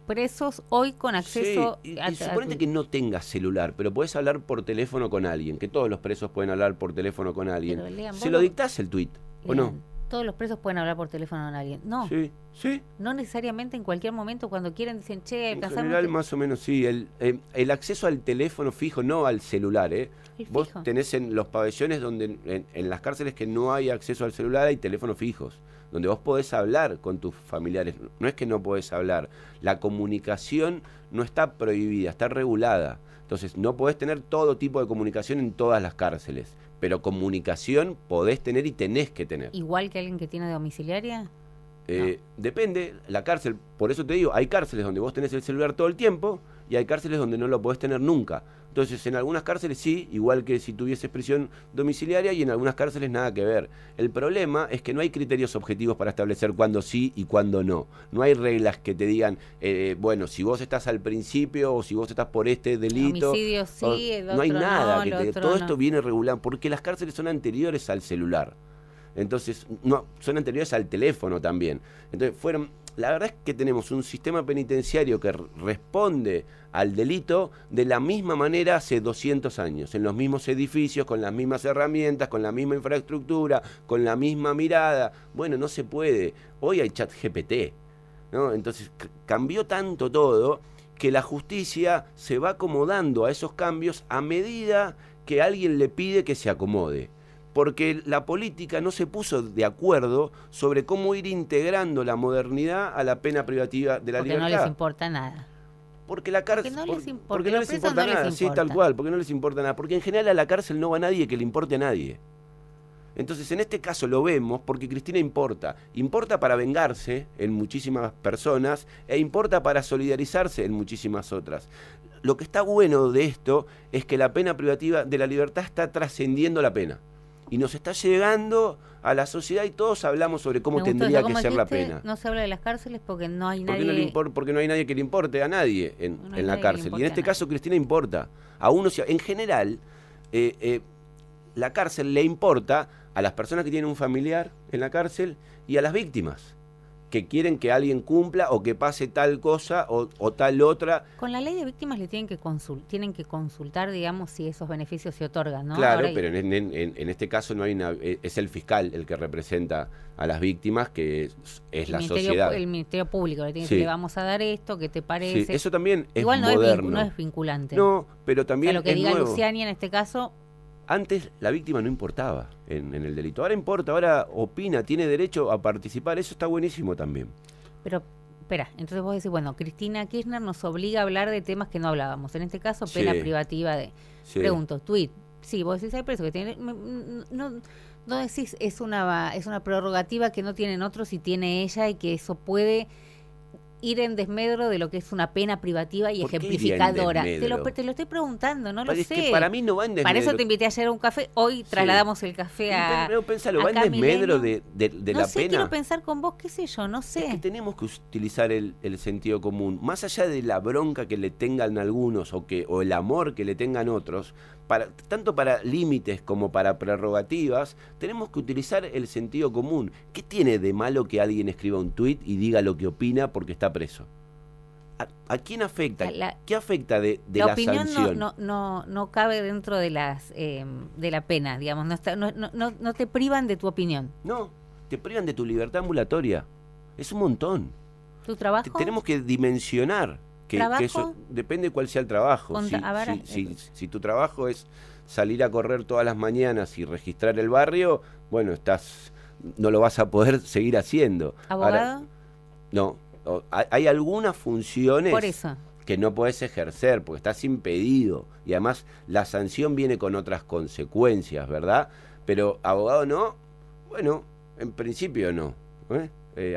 presos hoy con acceso y suponete que no tengas celular, pero podés hablar por teléfono con alguien, que todos los presos pueden hablar por teléfono con alguien. ¿Se lo dictás el tuit o no? Todos los presos pueden hablar por teléfono con alguien. No. Sí. No necesariamente en cualquier momento, cuando quieren, dicen, che, en general, más o menos, sí. El acceso al teléfono fijo, no al celular, Vos tenés en los pabellones donde en las cárceles que no hay acceso al celular, hay teléfonos fijos, donde vos podés hablar con tus familiares. No es que no podés hablar. La comunicación no está prohibida, está regulada. Entonces, no podés tener todo tipo de comunicación en todas las cárceles, pero comunicación podés tener y tenés que tener. ¿Igual que alguien que tiene domiciliaria? No. Depende, la cárcel, por eso te digo, hay cárceles donde vos tenés el celular todo el tiempo y hay cárceles donde no lo podés tener nunca. Entonces, en algunas cárceles sí, igual que si tuvieses prisión domiciliaria, y en algunas cárceles nada que ver. El problema es que no hay criterios objetivos para establecer cuándo sí y cuándo no. No hay reglas que te digan, bueno, si vos estás al principio o si vos estás por este delito. Homicidio sí, el otro no hay nada. No, todo esto viene regulado, porque las cárceles son anteriores al celular. Entonces, no, son anteriores al teléfono también. Entonces, la verdad es que tenemos un sistema penitenciario que responde al delito de la misma manera hace 200 años, en los mismos edificios, con las mismas herramientas, con la misma infraestructura, con la misma mirada. Bueno, no se puede. Hoy hay ChatGPT, ¿no? Entonces, cambió tanto todo que la justicia se va acomodando a esos cambios a medida que alguien le pide que se acomode. Porque la política no se puso de acuerdo sobre cómo ir integrando la modernidad a la pena privativa de la libertad. Porque no les importa nada. Porque la cárcel, Porque no les importa, porque no les importa no les nada, sí, importa. tal cual, porque no les importa nada. Porque en general a la cárcel no va nadie que le importe a nadie. Entonces, en este caso lo vemos porque Cristina importa. Importa para vengarse en muchísimas personas e importa para solidarizarse en muchísimas otras. Lo que está bueno de esto es que la pena privativa de la libertad está trascendiendo la pena. Y nos está llegando a la sociedad y todos hablamos sobre cómo tendría que ser la pena. No se habla de las cárceles porque no hay Porque nadie... porque no hay nadie que le importe a nadie en la nadie cárcel. Y en este caso Cristina importa. A uno, en general, la cárcel le importa a las personas que tienen un familiar en la cárcel y a las víctimas, que quieren que alguien cumpla o que pase tal cosa o tal otra. Con la ley de víctimas le tienen que consultar, digamos, si esos beneficios se otorgan, ¿no? Claro, Ahora pero en este caso no hay es el fiscal el que representa a las víctimas, que es la sociedad. El Ministerio Público le tiene que Sí. decir, le vamos a dar esto, ¿qué te parece? Sí, eso también es Igual moderno. no es vinculante. No, pero también lo que es diga nuevo. Luciani en este caso... Antes la víctima no importaba en el delito. Ahora importa, ahora opina, tiene derecho a participar. Eso está buenísimo también. Pero, espera, entonces vos decís, bueno, Cristina Kirchner nos obliga a hablar de temas que no hablábamos. En este caso, pena Sí. privativa de... Sí. Pregunto, tuit. Sí, vos decís, hay preso que tiene... No decís, es una prerrogativa que no tienen otros y tiene ella y que eso puede ir en desmedro de lo que es una pena privativa y ¿Por qué iría en ejemplificadora. desmedro? Te lo estoy preguntando, no lo Es sé. que para mí no va en desmedro. Para eso te invité ayer a un café. Hoy trasladamos el café a... Pero pensalo, a va en Milenio. desmedro de no la sé, pena. quiero pensar con vos, qué sé yo, no sé. Es que tenemos que utilizar el sentido común. Más allá de la bronca que le tengan algunos o el amor que le tengan otros, tanto para límites como para prerrogativas, tenemos que utilizar el sentido común. ¿Qué tiene de malo que alguien escriba un tuit y diga lo que opina porque está preso? ¿A quién afecta? ¿Qué afecta de la opinión sanción? no cabe dentro de de la pena, digamos, no te privan de tu opinión. No, te privan de tu libertad ambulatoria. Es un montón. ¿Tu trabajo? Tenemos que dimensionar que eso depende de cuál sea el trabajo. Si tu trabajo es salir a correr todas las mañanas y registrar el barrio, bueno, no lo vas a poder seguir haciendo. ¿Abogado? Ahora, no. Hay algunas funciones por eso que no podés ejercer porque estás impedido y además la sanción viene con otras consecuencias, ¿verdad? Pero abogado no, bueno, en principio no.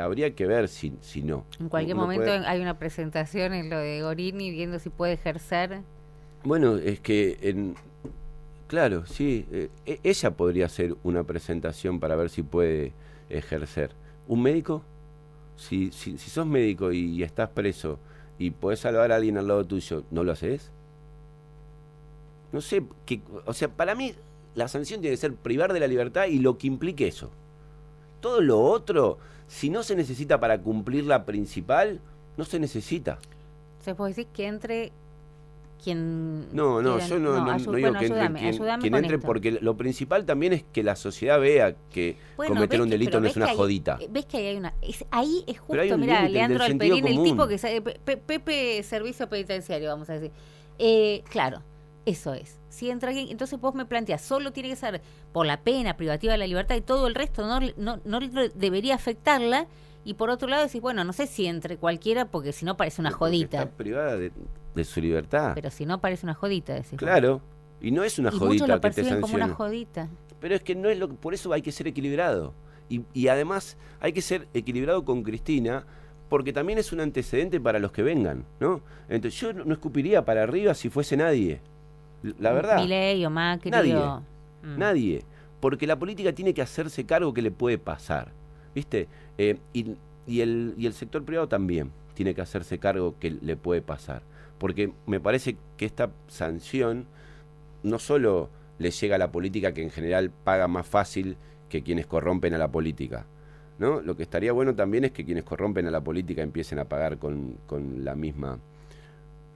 Habría que ver si no. En cualquier momento hay una presentación en lo de Gorini viendo si puede ejercer. Bueno, es que claro, sí, ella podría hacer una presentación para ver si puede ejercer. ¿Un médico? Si sos médico y estás preso y podés salvar a alguien al lado tuyo, ¿no lo haces? No sé, o sea, para mí la sanción tiene que ser privar de la libertad y lo que implique eso. Todo lo otro, si no se necesita para cumplir la principal, no se necesita. ¿Se puede decir que entre quien... No, yo no digo que entre quien entre, porque lo principal también es que la sociedad vea que cometer un delito no es una jodita. ¿Ves que hay una...? Ahí es justo, mira, Leandro Alperín, el tipo que sabe, Pepe Servicio Penitenciario, vamos a decir. Claro, eso es. Si entra alguien, entonces vos me planteás, solo tiene que ser por la pena privativa de la libertad y todo el resto no debería afectarla. Y por otro lado decís, bueno, no sé si entre cualquiera, porque si no parece una jodita. Está privada de su libertad. Pero si no parece una jodita, decís. Claro, y no es una jodita lo que te sancione. como una jodita. Pero es que no es por eso hay que ser equilibrado. Y además hay que ser equilibrado con Cristina, porque también es un antecedente para los que vengan, ¿no? Entonces yo no escupiría para arriba si fuese nadie. La verdad. Milei o Macri Nadie. Porque la política tiene que hacerse cargo que le puede pasar. ¿Viste? Y el sector privado también tiene que hacerse cargo que le puede pasar. Porque me parece que esta sanción no solo le llega a la política, que en general paga más fácil que quienes corrompen a la política, ¿no? Lo que estaría bueno también es que quienes corrompen a la política empiecen a pagar con la misma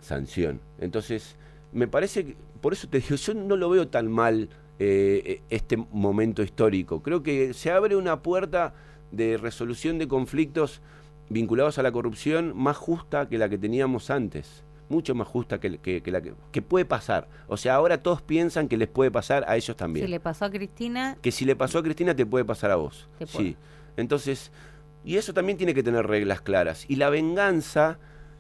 sanción. Entonces, me parece que, por eso te digo, yo no lo veo tan mal este momento histórico. Creo que se abre una puerta de resolución de conflictos vinculados a la corrupción más justa que la que teníamos antes, mucho más justa que la que puede pasar. O sea, ahora todos piensan que les puede pasar a ellos también. Si le pasó a Cristina... Que si le pasó a Cristina te puede pasar a vos. Sí. Entonces, y eso también tiene que tener reglas claras. Y la venganza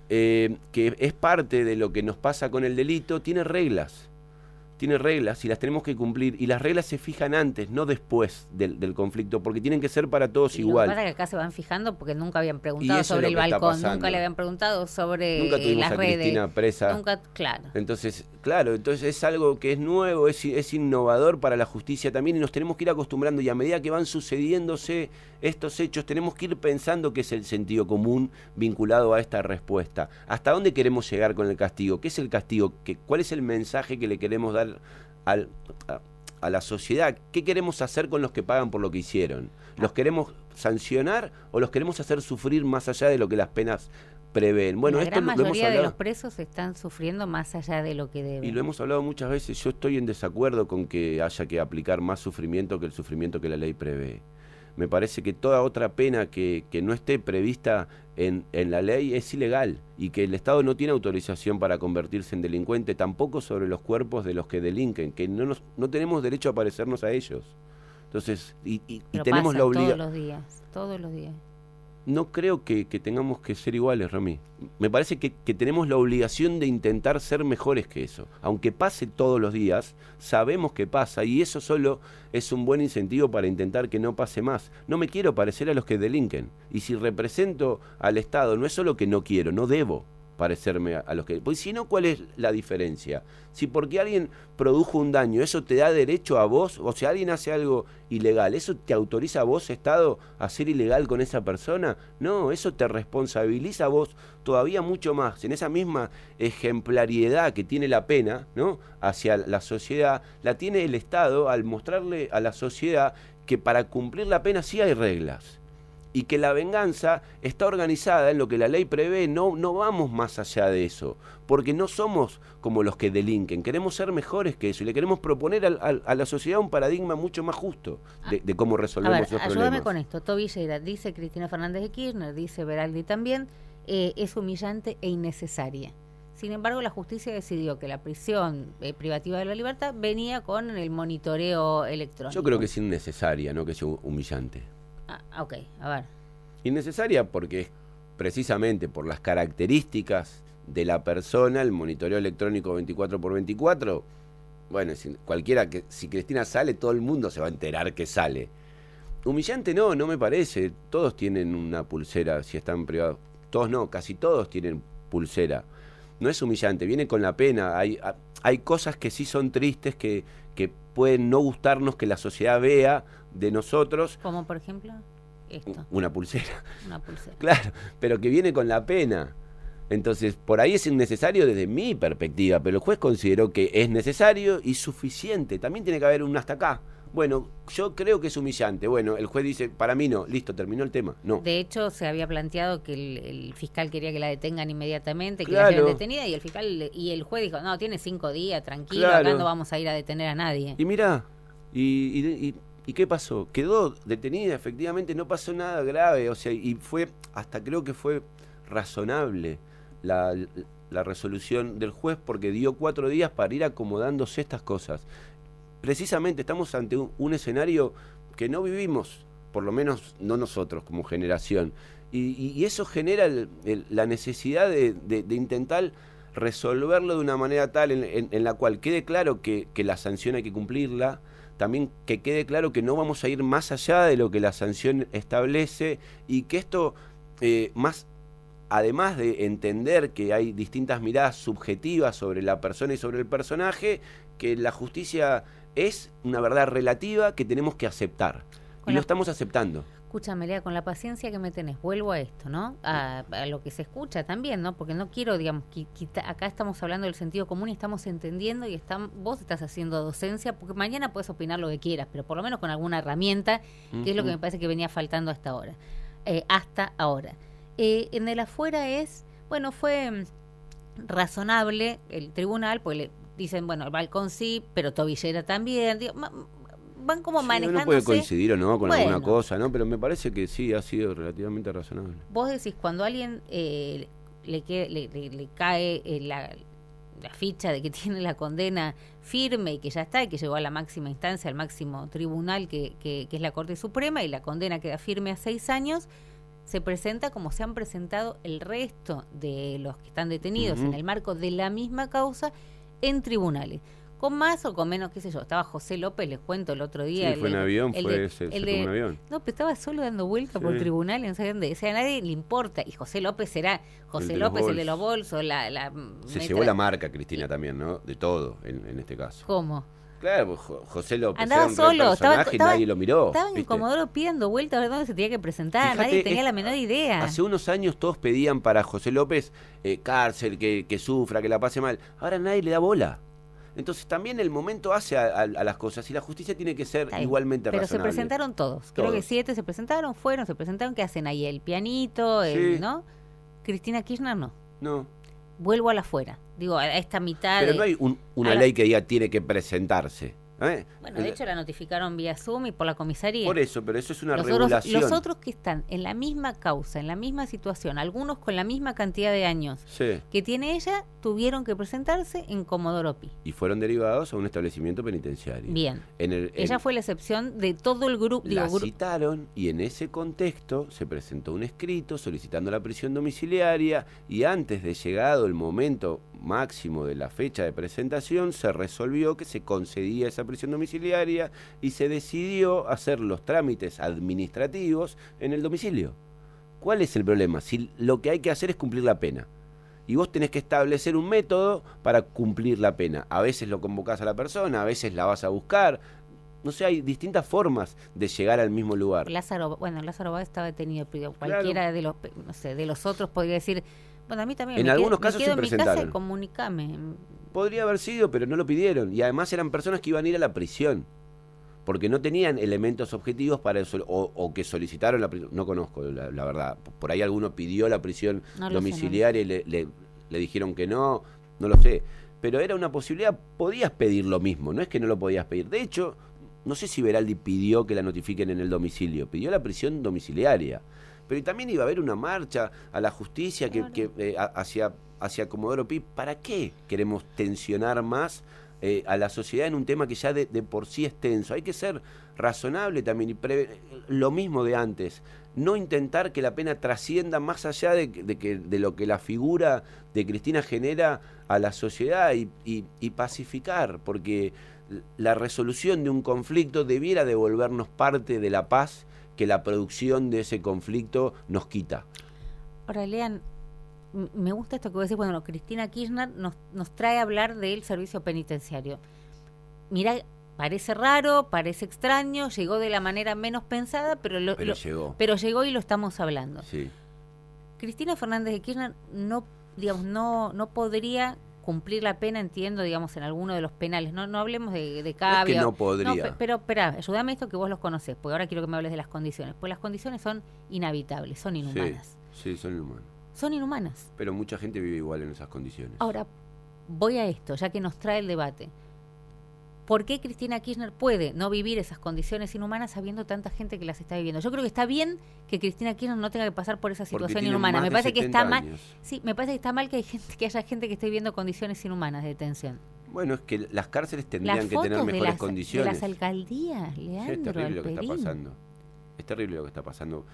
que es parte de lo que nos pasa con el delito, tiene reglas y las tenemos que cumplir, y las reglas se fijan antes, no después del conflicto, porque tienen que ser para todos igual. Lo que pasa es que acá se van fijando porque nunca habían preguntado sobre el balcón, nunca le habían preguntado sobre nunca tuvimos las a redes. Cristina presa. Nunca, claro. Entonces es algo que es nuevo, es innovador para la justicia también, y nos tenemos que ir acostumbrando, y a medida que van sucediéndose estos hechos, tenemos que ir pensando qué es el sentido común vinculado a esta respuesta. ¿Hasta dónde queremos llegar con el castigo? ¿Qué es el castigo? ¿Cuál es el mensaje que le queremos dar a la sociedad? ¿Qué queremos hacer con los que pagan por lo que hicieron? ¿Los queremos sancionar o los queremos hacer sufrir más allá de lo que las penas prevén? Bueno, la esto gran lo hemos mayoría hablado, de los presos están sufriendo más allá de lo que deben. y lo hemos hablado muchas veces. Yo estoy en desacuerdo con que haya que aplicar más sufrimiento que el sufrimiento que la ley prevé. Me parece que toda otra pena que no esté prevista en la ley es ilegal, y que el Estado no tiene autorización para convertirse en delincuente, tampoco sobre los cuerpos de los que delinquen, que no tenemos derecho a parecernos a ellos. Entonces, y tenemos la obligación. Todos los días. No creo que tengamos que ser iguales, Romy. Me parece que tenemos la obligación de intentar ser mejores que eso. Aunque pase todos los días, sabemos que pasa, y eso solo es un buen incentivo para intentar que no pase más. No me quiero parecer a los que delinquen. Y si represento al Estado, no es solo que no quiero, no debo parecerme a los que... Pues si no, ¿cuál es la diferencia? Si porque alguien produjo un daño, ¿eso te da derecho a vos? O si alguien hace algo ilegal, ¿eso te autoriza a vos, Estado, a ser ilegal con esa persona? No, eso te responsabiliza a vos todavía mucho más. En esa misma ejemplariedad que tiene la pena, ¿no?, hacia la sociedad, la tiene el Estado al mostrarle a la sociedad que para cumplir la pena sí hay reglas, y que la venganza está organizada en lo que la ley prevé. No vamos más allá de eso, porque no somos como los que delinquen, queremos ser mejores que eso, y le queremos proponer a la sociedad un paradigma mucho más justo de cómo resolvemos los problemas. Ayúdame con esto. Tobillera, dice Cristina Fernández de Kirchner, dice Beraldi también, es humillante e innecesaria. Sin embargo, la justicia decidió que la prisión privativa de la libertad venía con el monitoreo electrónico. Yo creo que es innecesaria, no que sea humillante. Ok, a ver. Innecesaria porque es precisamente por las características de la persona, el monitoreo electrónico 24x24, bueno, si Cristina sale, todo el mundo se va a enterar que sale. Humillante no me parece. Todos tienen una pulsera si están privados. Todos no, casi todos tienen pulsera. No es humillante, viene con la pena. Hay cosas que sí son tristes, que pueden no gustarnos que la sociedad vea de nosotros. Como por ejemplo esto. Una pulsera. Una pulsera. Claro, pero que viene con la pena. Entonces, por ahí es innecesario desde mi perspectiva, pero el juez consideró que es necesario y suficiente. También tiene que haber un hasta acá. Bueno, yo creo que es humillante. Bueno, el juez dice, para mí no, listo, terminó el tema. No. De hecho, se había planteado que el fiscal quería que la detengan inmediatamente, que claro, la lleven detenida, y el juez dijo, no, tiene 5 días, tranquilo, claro, acá no vamos a ir a detener a nadie. Y mirá, ¿y qué pasó? Quedó detenida, efectivamente, no pasó nada grave, o sea, y creo que fue razonable la resolución del juez, porque dio 4 días para ir acomodándose estas cosas. Precisamente estamos ante un escenario que no vivimos, por lo menos no nosotros como generación, y eso genera la necesidad de intentar resolverlo de una manera tal en la cual quede claro que la sanción hay que cumplirla, también que quede claro que no vamos a ir más allá de lo que la sanción establece, y que esto, además de entender que hay distintas miradas subjetivas sobre la persona y sobre el personaje, que la justicia es una verdad relativa que tenemos que aceptar. Y lo estamos aceptando. Escúchame, Lea, con la paciencia que me tenés, vuelvo a esto, ¿no? A lo que se escucha también, ¿no? Porque no quiero, digamos, acá estamos hablando del sentido común y estamos entendiendo, y vos estás haciendo docencia, porque mañana puedes opinar lo que quieras, pero por lo menos con alguna herramienta, que es lo que me parece que venía faltando hasta ahora. En el afuera fue razonable el tribunal, pues le dicen, bueno, el balcón sí, pero Tobillera también, van como manejándose. Uno puede coincidir o no con alguna cosa, ¿no? Pero me parece que sí ha sido relativamente razonable. Vos decís, cuando a alguien le cae la ficha de que tiene la condena firme y que ya está, y que llegó a la máxima instancia, al máximo tribunal que es la Corte Suprema, y la condena queda firme a 6 años, se presenta como se han presentado el resto de los que están detenidos en el marco de la misma causa en tribunales. Con más o con menos, qué sé yo, estaba José López, les cuento el otro día. Sí, fue en avión, se tomó un avión. No, pero estaba solo dando vueltas por tribunales, no sé dónde. O sea, a nadie le importa. Y José López era José López, el de los bolsos. Se llevó la marca, Cristina, también, ¿no? De todo, en este caso. ¿Cómo? Claro, José López andaba solo, personaje, nadie lo miró. Estaba en Comodoro Pi dando vueltas a ver dónde se tenía que presentar. Fíjate, nadie tenía la menor idea. Hace unos años todos pedían para José López cárcel, que sufra, que la pase mal. Ahora nadie le da bola. Entonces también el momento hace a las cosas y la justicia tiene que ser igualmente razonable. Pero se presentaron todos. Creo que 7 se presentaron, se presentaron. ¿Qué hacen ahí? El pianito, ¿no? Cristina Kirchner no. No. Vuelvo a la afuera. Digo, a esta mitad. Pero no hay una ley que diga tiene que presentarse. Bueno, de hecho la notificaron vía Zoom y por la comisaría. Por eso, pero eso es una regulación. Los otros que están en la misma causa, en la misma situación, algunos con la misma cantidad de años que tiene ella, tuvieron que presentarse en Comodoro Pi. Y fueron derivados a un establecimiento penitenciario. Bien. Ella fue la excepción de todo el grupo. La citaron y en ese contexto se presentó un escrito solicitando la prisión domiciliaria y antes de llegado el momento máximo de la fecha de presentación se resolvió que se concedía esa prisión domiciliaria y se decidió hacer los trámites administrativos en el domicilio. ¿Cuál es el problema? Si lo que hay que hacer es cumplir la pena y vos tenés que establecer un método para cumplir la pena. A veces lo convocás a la persona, a veces la vas a buscar. No sé, hay distintas formas de llegar al mismo lugar. Lázaro Báez estaba detenido, pero cualquiera de los, no sé, de los otros podría decir, bueno, a mí también. En algunos casos se presentaron. Me quedo en mi casa y comunicame. Podría haber sido, pero no lo pidieron. Y además eran personas que iban a ir a la prisión. Porque no tenían elementos objetivos para eso, o que solicitaron la prisión. No conozco, la verdad. Por ahí alguno pidió la prisión domiciliaria y le dijeron que no lo sé. Pero era una posibilidad, podías pedir lo mismo, no es que no lo podías pedir. De hecho, no sé si Veraldi pidió que la notifiquen en el domicilio, pidió la prisión domiciliaria. Pero también iba a haber una marcha a la justicia hacia Comodoro Pi. ¿Para qué queremos tensionar más a la sociedad en un tema que ya de por sí es tenso? Hay que ser razonable también y lo mismo de antes. No intentar que la pena trascienda más allá de lo que la figura de Cristina genera a la sociedad y pacificar, porque la resolución de un conflicto debiera devolvernos parte de la paz que la producción de ese conflicto nos quita. Ahora, Lean, me gusta esto que vos decís, bueno, Cristina Kirchner nos trae a hablar del servicio penitenciario. Mirá, parece raro, parece extraño, llegó de la manera menos pensada, pero llegó y lo estamos hablando. Sí. Cristina Fernández de Kirchner no podría cumplir la pena, entiendo, digamos, en alguno de los penales. No hablemos de Cavia. Es que no podría. No, pero espera, ayúdame esto que vos los conocés, porque ahora quiero que me hables de las condiciones. Pues las condiciones son inhabitables, son inhumanas. Sí, son inhumanas. Son inhumanas. Pero mucha gente vive igual en esas condiciones. Ahora, voy a esto, ya que nos trae el debate. ¿Por qué Cristina Kirchner puede no vivir esas condiciones inhumanas sabiendo tanta gente que las está viviendo? Yo creo que está bien que Cristina Kirchner no tenga que pasar por esa situación inhumana. Me parece que está mal. Sí, me parece que está mal que haya gente que esté viviendo condiciones inhumanas de detención. Bueno, es que las cárceles tendrían que tener mejores condiciones. De las alcaldías, Leandro, es terrible lo que está pasando. Es terrible lo que está pasando.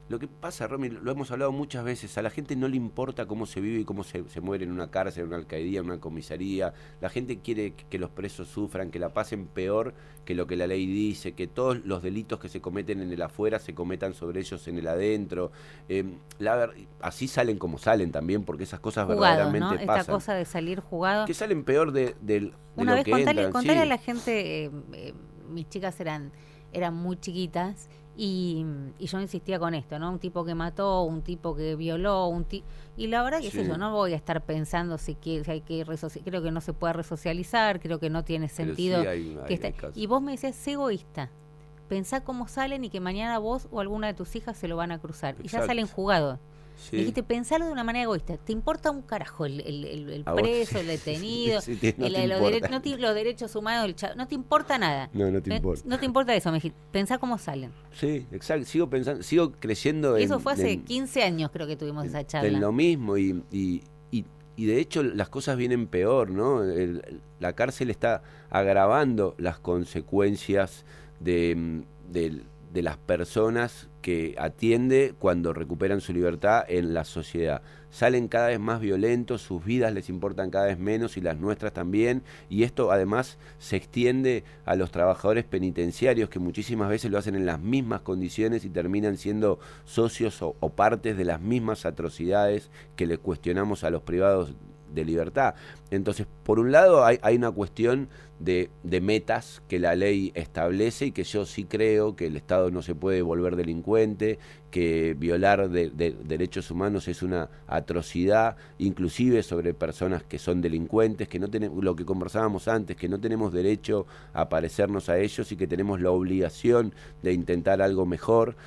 Lo que pasa, Romy, lo hemos hablado muchas veces, a la gente no le importa cómo se vive y cómo se muere en una cárcel, en una alcaldía, en una comisaría. La gente quiere que los presos sufran, que la pasen peor que lo que la ley dice, que todos los delitos que se cometen en el afuera se cometan sobre ellos en el adentro. Así salen como salen también, porque esas cosas verdaderamente pasan. pasan. Esta cosa de salir jugado. Que salen peor de una lo vez que contale entran. A la gente, mis chicas eran muy chiquitas, y yo insistía con esto, ¿no? Un tipo que mató, un tipo que violó, y la verdad que es eso, no voy a estar pensando si hay que creo que no se puede resocializar, creo que no tiene sentido. Sí, hay y vos me decías, sé egoísta, pensá cómo salen y que mañana vos o alguna de tus hijas se lo van a cruzar. Exacto. Y ya salen jugados. Sí. Dijiste, pensalo de una manera egoísta. ¿Te importa un carajo el preso, el detenido, los derechos humanos? No te importa nada. No te importa. No te importa eso, me dijiste. Pensá cómo salen. Sí, exacto. Sigo creyendo y eso fue hace 15 años, creo que tuvimos esa charla. En lo mismo, y de hecho las cosas vienen peor, ¿no? La cárcel está agravando las consecuencias de de las personas que atiende cuando recuperan su libertad en la sociedad. Salen cada vez más violentos, sus vidas les importan cada vez menos y las nuestras también, y esto además se extiende a los trabajadores penitenciarios que muchísimas veces lo hacen en las mismas condiciones y terminan siendo socios o partes de las mismas atrocidades que le cuestionamos a los privados de libertad. Entonces, por un lado hay una cuestión de metas que la ley establece y que yo sí creo que el Estado no se puede volver delincuente, que violar derechos humanos es una atrocidad, inclusive sobre personas que son delincuentes, que no tenemos, lo que conversábamos antes, que no tenemos derecho a parecernos a ellos y que tenemos la obligación de intentar algo mejor.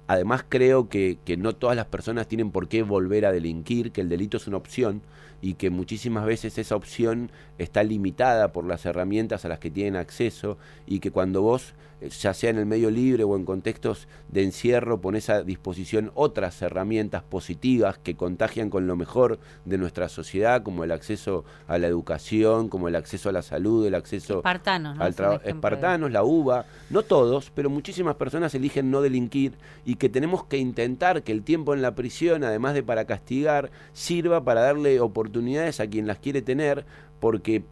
Además creo que no todas las personas tienen por qué volver a delinquir, que el delito es una opción y que muchísimas veces esa opción está limitada por las herramientas a las que tienen acceso y que cuando vos, ya sea en el medio libre o en contextos de encierro, pones a disposición otras herramientas positivas que contagian con lo mejor de nuestra sociedad, como el acceso a la educación, como el acceso a la salud, el acceso espartanos, ¿no? al trabajo, espartanos, la UBA, no todos, pero muchísimas personas eligen no delinquir y que tenemos que intentar que el tiempo en la prisión, además de para castigar, sirva para darle oportunidades a quien las quiere tener, porque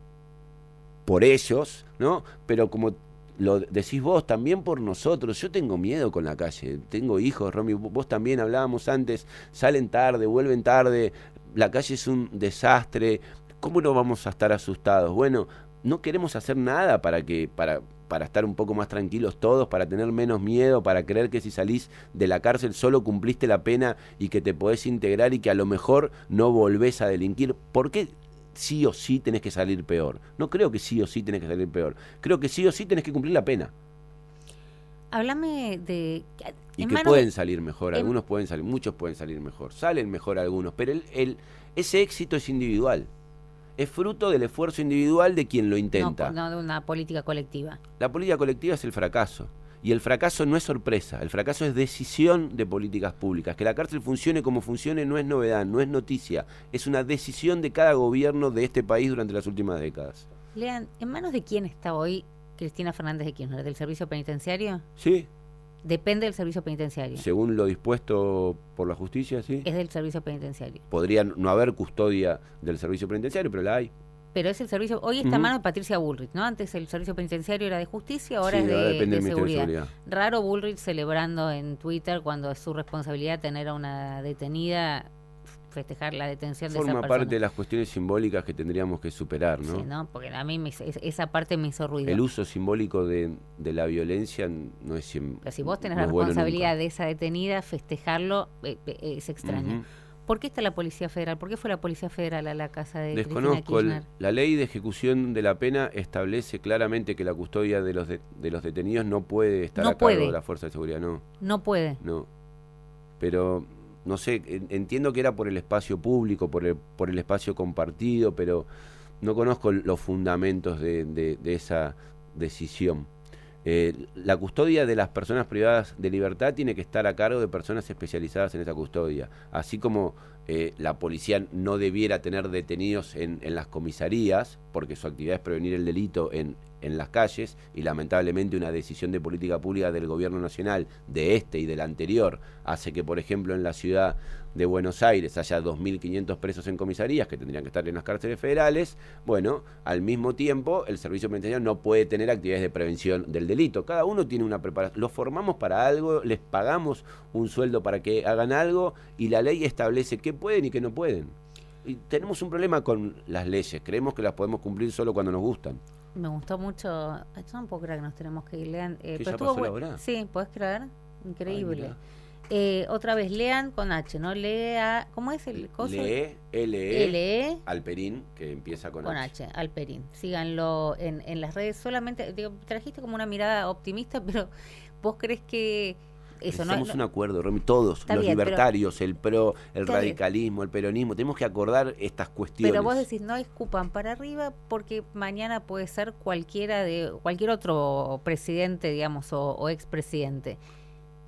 por ellos, ¿no? Pero como lo decís vos, también por nosotros. Yo tengo miedo con la calle, tengo hijos, Romy, vos también hablábamos antes, salen tarde, vuelven tarde, la calle es un desastre, ¿cómo no vamos a estar asustados? Bueno, no queremos hacer nada para estar un poco más tranquilos todos, para tener menos miedo, para creer que si salís de la cárcel solo cumpliste la pena y que te podés integrar y que a lo mejor no volvés a delinquir. ¿Por qué sí o sí tenés que salir peor? No creo que sí o sí tenés que salir peor. Creo que sí o sí tenés que cumplir la pena. Háblame de... Y que pueden salir mejor, algunos pueden salir, muchos pueden salir mejor, salen mejor algunos, pero ese éxito es individual. Es fruto del esfuerzo individual de quien lo intenta. No de una política colectiva. La política colectiva es el fracaso. Y el fracaso no es sorpresa, el fracaso es decisión de políticas públicas. Que la cárcel funcione como funcione no es novedad, no es noticia. Es una decisión de cada gobierno de este país durante las últimas décadas. Lean, ¿en manos de quién está hoy Cristina Fernández de Kirchner? ¿Del servicio penitenciario? Sí. Depende del servicio penitenciario. Según lo dispuesto por la justicia, sí. Es del servicio penitenciario. Podría no haber custodia del servicio penitenciario, pero la hay. Pero es el servicio, hoy está en manos de Patricia Bullrich, ¿no? Antes el servicio penitenciario era de justicia, ahora sí, es ahora depende de del seguridad. Ministerio de Seguridad. Raro Bullrich celebrando en Twitter cuando es su responsabilidad tener a una detenida, festejar la detención de esa persona. Forma parte de las cuestiones simbólicas que tendríamos que superar, ¿no? Sí, ¿no? Porque a mí esa parte me hizo ruido. El uso simbólico de la violencia no es siempre. Pero si vos tenés la responsabilidad de esa detenida, festejarlo es extraño. ¿Por qué está la Policía Federal? ¿Por qué fue la Policía Federal a la casa de Cristina Kirchner? La ley de ejecución de la pena establece claramente que la custodia de los detenidos no puede estar a cargo de la Fuerza de Seguridad, no. No puede. No. Pero, no sé, entiendo que era por el espacio público, por el espacio compartido, pero no conozco los fundamentos de esa decisión. La custodia de las personas privadas de libertad tiene que estar a cargo de personas especializadas en esa custodia, así como la policía no debiera tener detenidos en las comisarías, porque su actividad es prevenir el delito en las calles, y lamentablemente una decisión de política pública del gobierno nacional, de este y del anterior, hace que, por ejemplo, en la ciudad de Buenos Aires haya 2.500 presos en comisarías que tendrían que estar en las cárceles federales. Bueno, al mismo tiempo el servicio penitenciario no puede tener actividades de prevención del delito. Cada uno tiene una preparación, los formamos para algo, les pagamos un sueldo para que hagan algo y la ley establece qué pueden y qué no pueden. Y tenemos un problema con las leyes, creemos que las podemos cumplir solo cuando nos gustan. Me gustó mucho, yo no puedo creer que nos tenemos que ir, Lean. ¿Que ya pasó la hora? Sí, ¿podés creer? Increíble. Ay, otra vez, Lean con H, ¿no? Lea, ¿cómo es el coso? L-E, Alperín, que empieza con H. Alperín. Síganlo en las redes. Solamente, digo, trajiste como una mirada optimista, pero ¿vos crees que eso no? Un acuerdo, Romy, todos, los libertarios, el PRO, el radicalismo, el peronismo, tenemos que acordar estas cuestiones. Pero vos decís, no escupan para arriba porque mañana puede ser cualquier otro presidente, digamos, o expresidente.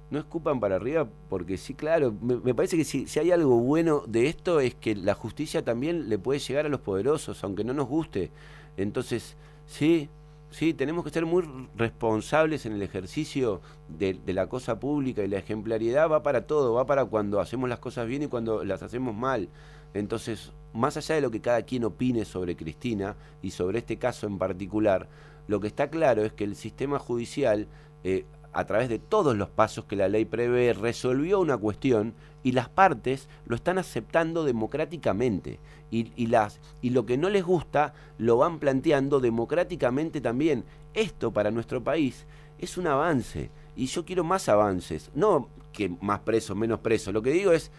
No escupan para arriba porque sí, claro, me parece que si hay algo bueno de esto es que la justicia también le puede llegar a los poderosos, aunque no nos guste. Entonces, sí, Sí, tenemos que ser muy responsables en el ejercicio de la cosa pública, y la ejemplariedad va para todo, va para cuando hacemos las cosas bien y cuando las hacemos mal. Entonces, más allá de lo que cada quien opine sobre Cristina y sobre este caso en particular, lo que está claro es que el sistema judicial, a través de todos los pasos que la ley prevé, resolvió una cuestión y las partes lo están aceptando democráticamente. Y lo que no les gusta lo van planteando democráticamente también. Esto para nuestro país es un avance, y yo quiero más avances, no que más presos, menos presos. Lo que digo es,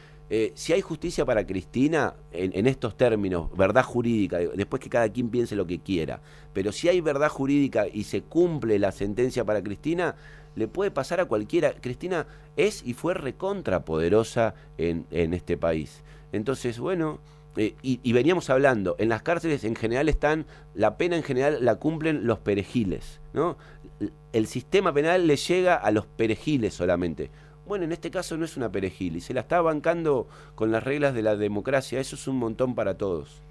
si hay justicia para Cristina, en estos términos, verdad jurídica, después que cada quien piense lo que quiera, pero si hay verdad jurídica y se cumple la sentencia para Cristina, le puede pasar a cualquiera. Cristina es y fue recontrapoderosa en este país. Entonces, bueno, y veníamos hablando, en las cárceles en general la pena en general la cumplen los perejiles, ¿no? El sistema penal le llega a los perejiles solamente. Bueno, en este caso no es una perejil y se la está bancando con las reglas de la democracia. Eso es un montón para todos.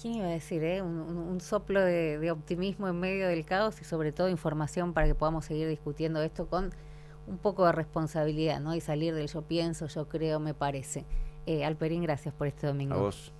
¿Quién iba a decir, un soplo de optimismo en medio del caos, y sobre todo información para que podamos seguir discutiendo esto con un poco de responsabilidad, ¿no? Y salir del yo pienso, yo creo, me parece. Alperín, gracias por este domingo. A vos.